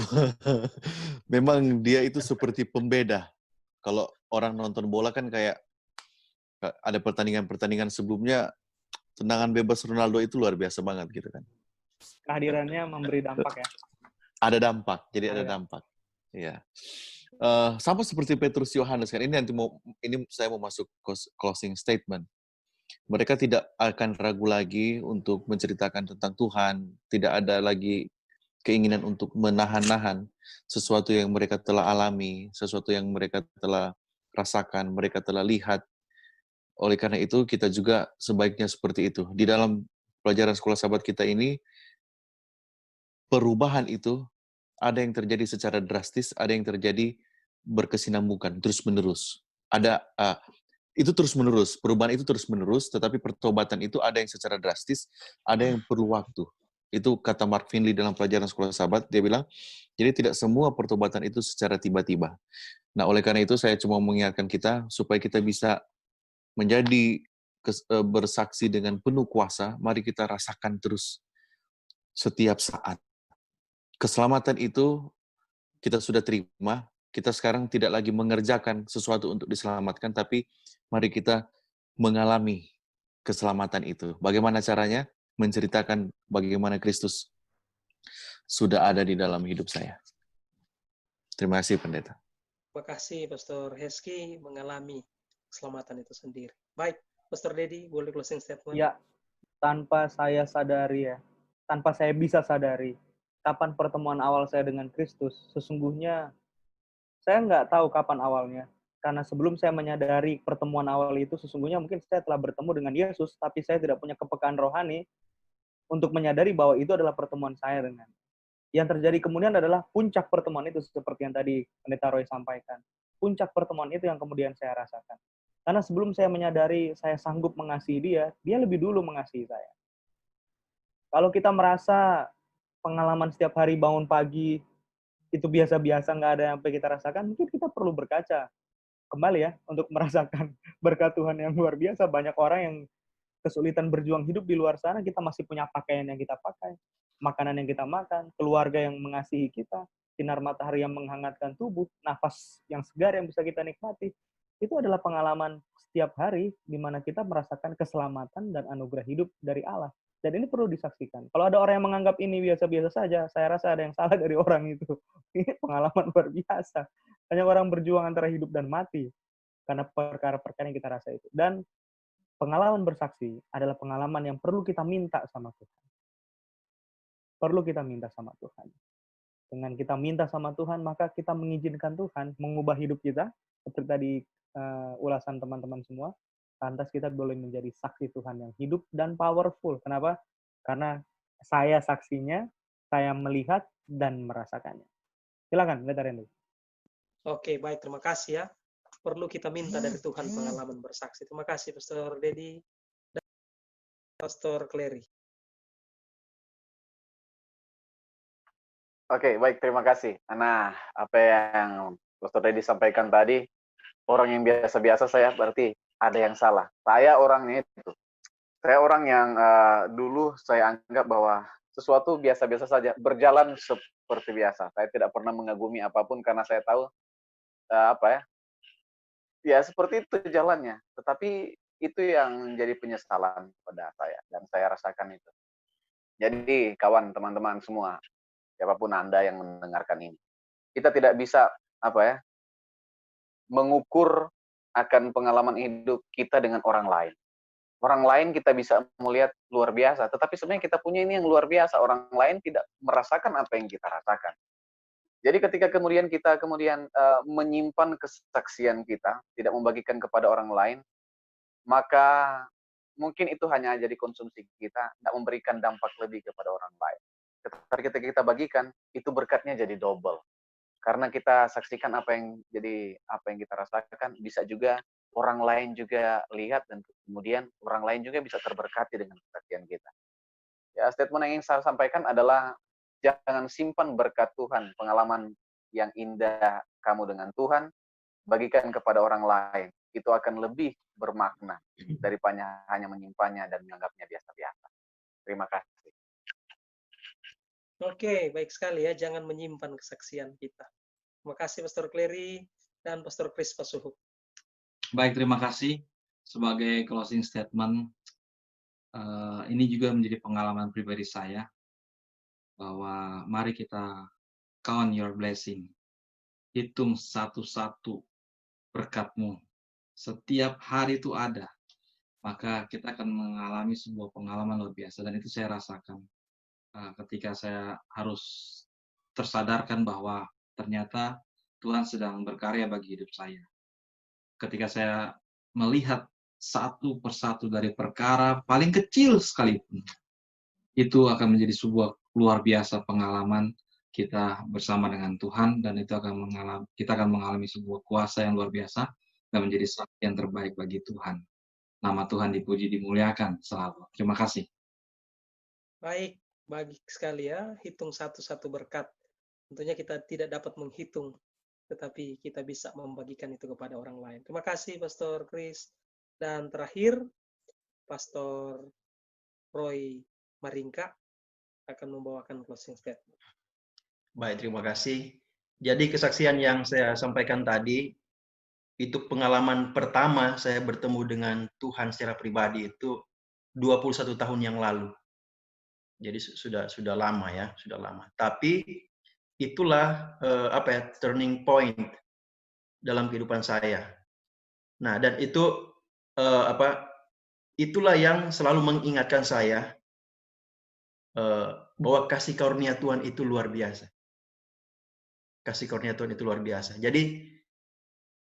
Memang dia itu seperti pembeda. Kalau orang nonton bola kan kayak ada pertandingan-pertandingan sebelumnya, tendangan bebas Ronaldo itu luar biasa banget gitu kan. Kehadirannya memberi dampak ya. Ada dampak, jadi ada dampak. Iya. Sama seperti Petrus Yohanes kan. Ini saya mau masuk closing statement. Mereka tidak akan ragu lagi untuk menceritakan tentang Tuhan. Tidak ada lagi keinginan untuk menahan-nahan sesuatu yang mereka telah alami, sesuatu yang mereka telah rasakan, mereka telah lihat. Oleh karena itu, kita juga sebaiknya seperti itu. Di dalam pelajaran sekolah sahabat kita ini, perubahan itu ada yang terjadi secara drastis, ada yang terjadi berkesinambungan, terus-menerus. Itu terus-menerus, perubahan itu terus-menerus, tetapi pertobatan itu ada yang secara drastis, ada yang perlu waktu. Itu kata Mark Finley dalam pelajaran sekolah sahabat, dia bilang, jadi tidak semua pertobatan itu secara tiba-tiba. Nah, oleh karena itu saya cuma mengingatkan kita, supaya kita bisa menjadi bersaksi dengan penuh kuasa, mari kita rasakan terus setiap saat. Keselamatan itu kita sudah terima, kita sekarang tidak lagi mengerjakan sesuatu untuk diselamatkan, tapi mari kita mengalami keselamatan itu. Bagaimana caranya? Menceritakan bagaimana Kristus sudah ada di dalam hidup saya. Terima kasih, Pendeta. Terima kasih, Pastor Heski mengalami keselamatan itu sendiri. Baik, Pastor Dedi, boleh closing statement? Ya, tanpa saya sadari ya, tanpa saya bisa sadari, kapan pertemuan awal saya dengan Kristus, sesungguhnya saya nggak tahu kapan awalnya. Karena sebelum saya menyadari pertemuan awal itu, sesungguhnya mungkin saya telah bertemu dengan Yesus, tapi saya tidak punya kepekaan rohani untuk menyadari bahwa itu adalah pertemuan saya dengan. Yang terjadi kemudian adalah puncak pertemuan itu, seperti yang tadi Pendeta Roy sampaikan. Puncak pertemuan itu yang kemudian saya rasakan. Karena sebelum saya menyadari saya sanggup mengasihi dia, dia lebih dulu mengasihi saya. Kalau kita merasa pengalaman setiap hari bangun pagi, itu biasa-biasa, nggak ada yang kita rasakan, mungkin kita perlu berkaca kembali ya, untuk merasakan berkat Tuhan yang luar biasa. Banyak orang yang kesulitan berjuang hidup di luar sana, kita masih punya pakaian yang kita pakai, makanan yang kita makan, keluarga yang mengasihi kita, sinar matahari yang menghangatkan tubuh, nafas yang segar yang bisa kita nikmati. Itu adalah pengalaman setiap hari di mana kita merasakan keselamatan dan anugerah hidup dari Allah. Dan ini perlu disaksikan. Kalau ada orang yang menganggap ini biasa-biasa saja, saya rasa ada yang salah dari orang itu. Ini pengalaman luar biasa. Hanya orang berjuang antara hidup dan mati karena perkara-perkara yang kita rasa itu. Dan pengalaman bersaksi adalah pengalaman yang perlu kita minta sama Tuhan. Perlu kita minta sama Tuhan. Dengan kita minta sama Tuhan, maka kita mengizinkan Tuhan mengubah hidup kita. Seperti tadi ulasan teman-teman semua. Lantas kita boleh menjadi saksi Tuhan yang hidup dan powerful. Kenapa? Karena saya saksinya, saya melihat dan merasakannya. Silakan, Pendeta Renly. Oke, baik. Terima kasih ya. Perlu kita minta dari Tuhan pengalaman bersaksi. Terima kasih, Pastor Dedi dan Pastor Clary. Oke, baik, terima kasih. Nah, apa yang Pastor Dedi sampaikan tadi, orang yang biasa-biasa saya berarti ada yang salah. Saya orangnya itu. Saya orang yang dulu saya anggap bahwa sesuatu biasa-biasa saja, berjalan seperti biasa. Saya tidak pernah mengagumi apapun karena saya tahu ya seperti itu jalannya. Tetapi itu yang menjadi penyesalan pada saya dan saya rasakan itu. Jadi kawan, teman-teman semua, siapapun Anda yang mendengarkan ini, kita tidak bisa mengukur akan pengalaman hidup kita dengan orang lain. Orang lain kita bisa melihat luar biasa, tetapi sebenarnya kita punya ini yang luar biasa. Orang lain tidak merasakan apa yang kita rasakan. Jadi ketika kemudian kita menyimpan kesaksian kita, tidak membagikan kepada orang lain, maka mungkin itu hanya jadi konsumsi kita, tidak memberikan dampak lebih kepada orang lain. Tetapi ketika kita bagikan, itu berkatnya jadi double. Karena kita saksikan apa yang kita rasakan, bisa juga orang lain juga lihat dan kemudian orang lain juga bisa terberkati dengan kesaksian kita. Ya, statement yang ingin saya sampaikan adalah jangan simpan berkat Tuhan, pengalaman yang indah kamu dengan Tuhan, bagikan kepada orang lain. Itu akan lebih bermakna daripada hanya menyimpannya dan menganggapnya biasa-biasa. Terima kasih. Oke, baik sekali ya. Jangan menyimpan kesaksian kita. Terima kasih Pastor Clery dan Pastor Chris Pasuhuk. Baik, terima kasih. Sebagai closing statement, ini juga menjadi pengalaman pribadi saya, bahwa mari kita count your blessing. Hitung satu-satu berkatmu. Setiap hari itu ada. Maka kita akan mengalami sebuah pengalaman luar biasa. Dan itu saya rasakan ketika saya harus tersadarkan bahwa ternyata Tuhan sedang berkarya bagi hidup saya. Ketika saya melihat satu persatu dari perkara paling kecil sekalipun, itu akan menjadi sebuah luar biasa pengalaman kita bersama dengan Tuhan, dan itu kita akan mengalami sebuah kuasa yang luar biasa dan menjadi saksi yang terbaik bagi Tuhan. Nama Tuhan dipuji, dimuliakan selalu. Terima kasih. Baik, baik sekali ya. Hitung satu-satu berkat. Tentunya kita tidak dapat menghitung, tetapi kita bisa membagikan itu kepada orang lain. Terima kasih Pastor Chris. Dan terakhir, Pastor Roy Maringka akan membawakan closing statement. Baik, terima kasih. Jadi kesaksian yang saya sampaikan tadi, itu pengalaman pertama saya bertemu dengan Tuhan secara pribadi itu 21 tahun yang lalu. Jadi sudah lama ya, sudah lama. Tapi itulah turning point dalam kehidupan saya. Nah, dan itu itulah yang selalu mengingatkan saya bahwa kasih karunia Tuhan itu luar biasa. Kasih karunia Tuhan itu luar biasa. Jadi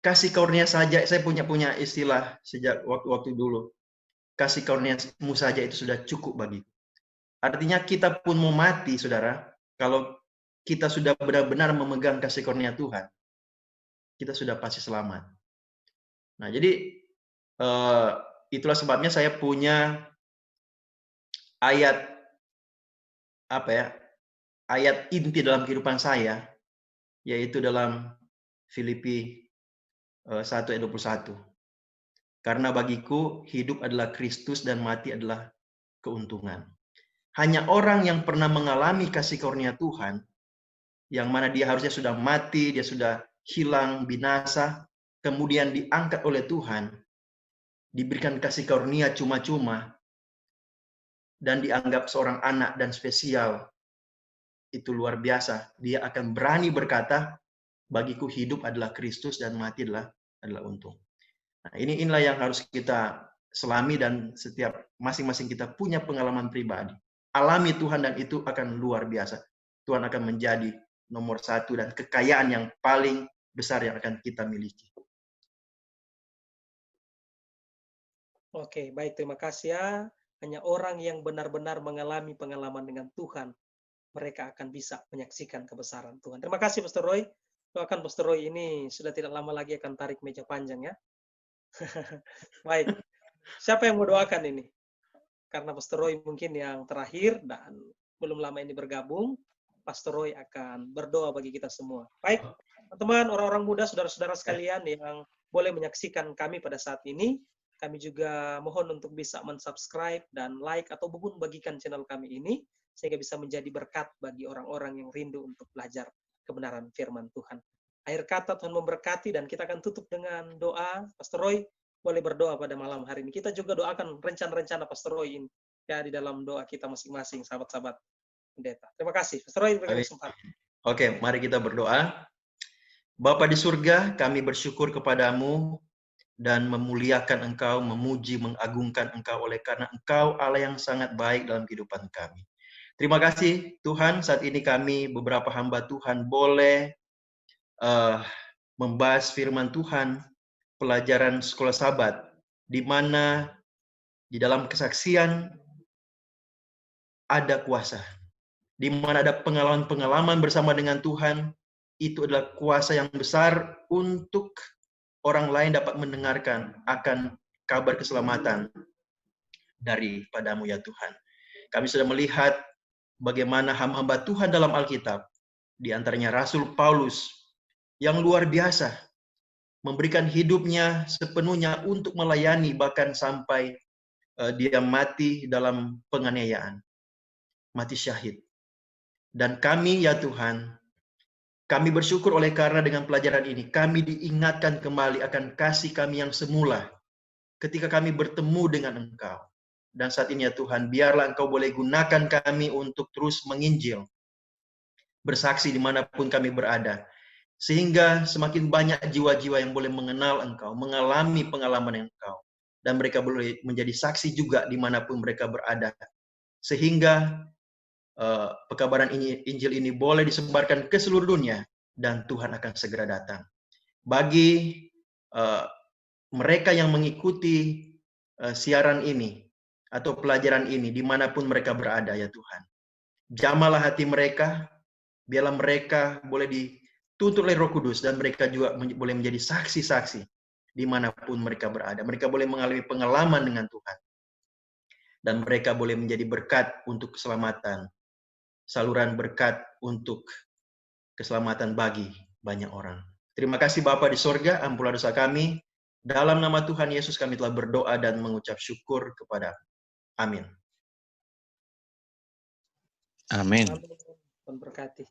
kasih karunia saja, saya punya istilah sejak waktu dulu. Kasih karuniamu saja itu sudah cukup bagi. Artinya kita pun mau mati, saudara, kalau kita sudah benar-benar memegang kasih karunia Tuhan, kita sudah pasti selamat. Nah, jadi itulah sebabnya saya punya ayat ayat inti dalam kehidupan saya, yaitu dalam Filipi 1 ayat 21. Karena bagiku hidup adalah Kristus dan mati adalah keuntungan. Hanya orang yang pernah mengalami kasih karunia Tuhan, yang mana dia harusnya sudah mati, dia sudah hilang, binasa, kemudian diangkat oleh Tuhan, diberikan kasih karunia cuma-cuma, dan dianggap seorang anak dan spesial, itu luar biasa. Dia akan berani berkata, bagiku hidup adalah Kristus dan mati adalah untung. Nah, inilah yang harus kita selami, dan setiap masing-masing kita punya pengalaman pribadi. Alami Tuhan dan itu akan luar biasa. Tuhan akan menjadi nomor satu dan kekayaan yang paling besar yang akan kita miliki. Oke, baik. Terima kasih ya. Hanya orang yang benar-benar mengalami pengalaman dengan Tuhan, mereka akan bisa menyaksikan kebesaran Tuhan. Terima kasih Pastor Roy. Doakan Pastor Roy ini sudah tidak lama lagi akan tarik meja panjang ya. Baik. Siapa yang mau doakan ini? Karena Pastor Roy mungkin yang terakhir dan belum lama ini bergabung, Pastor Roy akan berdoa bagi kita semua. Baik, teman-teman, orang-orang muda, saudara-saudara sekalian yang boleh menyaksikan kami pada saat ini, kami juga mohon untuk bisa mensubscribe dan like atau bagikan channel kami ini, sehingga bisa menjadi berkat bagi orang-orang yang rindu untuk belajar kebenaran firman Tuhan. Akhir kata, Tuhan memberkati, dan kita akan tutup dengan doa. Pastor Roy boleh berdoa pada malam hari ini. Kita juga doakan rencana-rencana Pastor Roy ini ya di dalam doa kita masing-masing, sahabat-sahabat pendeta. Terima kasih. Pastor Roy berikan kesempatan. Oke, mari kita berdoa. Bapa di surga, kami bersyukur kepadamu dan memuliakan Engkau, memuji, mengagungkan Engkau oleh karena Engkau Allah yang sangat baik dalam kehidupan kami. Terima kasih Tuhan, saat ini kami beberapa hamba Tuhan boleh membahas firman Tuhan, pelajaran sekolah Sabat, di mana di dalam kesaksian ada kuasa, di mana ada pengalaman-pengalaman bersama dengan Tuhan. Itu adalah kuasa yang besar untuk orang lain dapat mendengarkan akan kabar keselamatan daripadamu ya Tuhan. Kami sudah melihat bagaimana hamba-hamba Tuhan dalam Alkitab, di antaranya Rasul Paulus, yang luar biasa, memberikan hidupnya sepenuhnya untuk melayani, bahkan sampai dia mati dalam penganiayaan, mati syahid. Dan kami, ya Tuhan, kami bersyukur oleh karena dengan pelajaran ini, kami diingatkan kembali akan kasih kami yang semula, ketika kami bertemu dengan Engkau. Dan saat ini ya Tuhan, biarlah Engkau boleh gunakan kami untuk terus menginjil, bersaksi dimanapun kami berada, sehingga semakin banyak jiwa-jiwa yang boleh mengenal Engkau, mengalami pengalaman Engkau, dan mereka boleh menjadi saksi juga dimanapun mereka berada, sehingga pekabaran Injil ini boleh disebarkan ke seluruh dunia, dan Tuhan akan segera datang. Bagi mereka yang mengikuti siaran ini, atau pelajaran ini, dimanapun mereka berada ya Tuhan, jamalah hati mereka, biarlah mereka boleh dituntun oleh Roh Kudus, dan mereka juga boleh menjadi saksi-saksi dimanapun mereka berada. Mereka boleh mengalami pengalaman dengan Tuhan, dan mereka boleh menjadi berkat untuk keselamatan, saluran berkat untuk keselamatan bagi banyak orang. Terima kasih Bapa di sorga, ampunilah dosa kami. Dalam nama Tuhan Yesus kami telah berdoa dan mengucap syukur kepada. Amin. Amin. Tuhan berkati.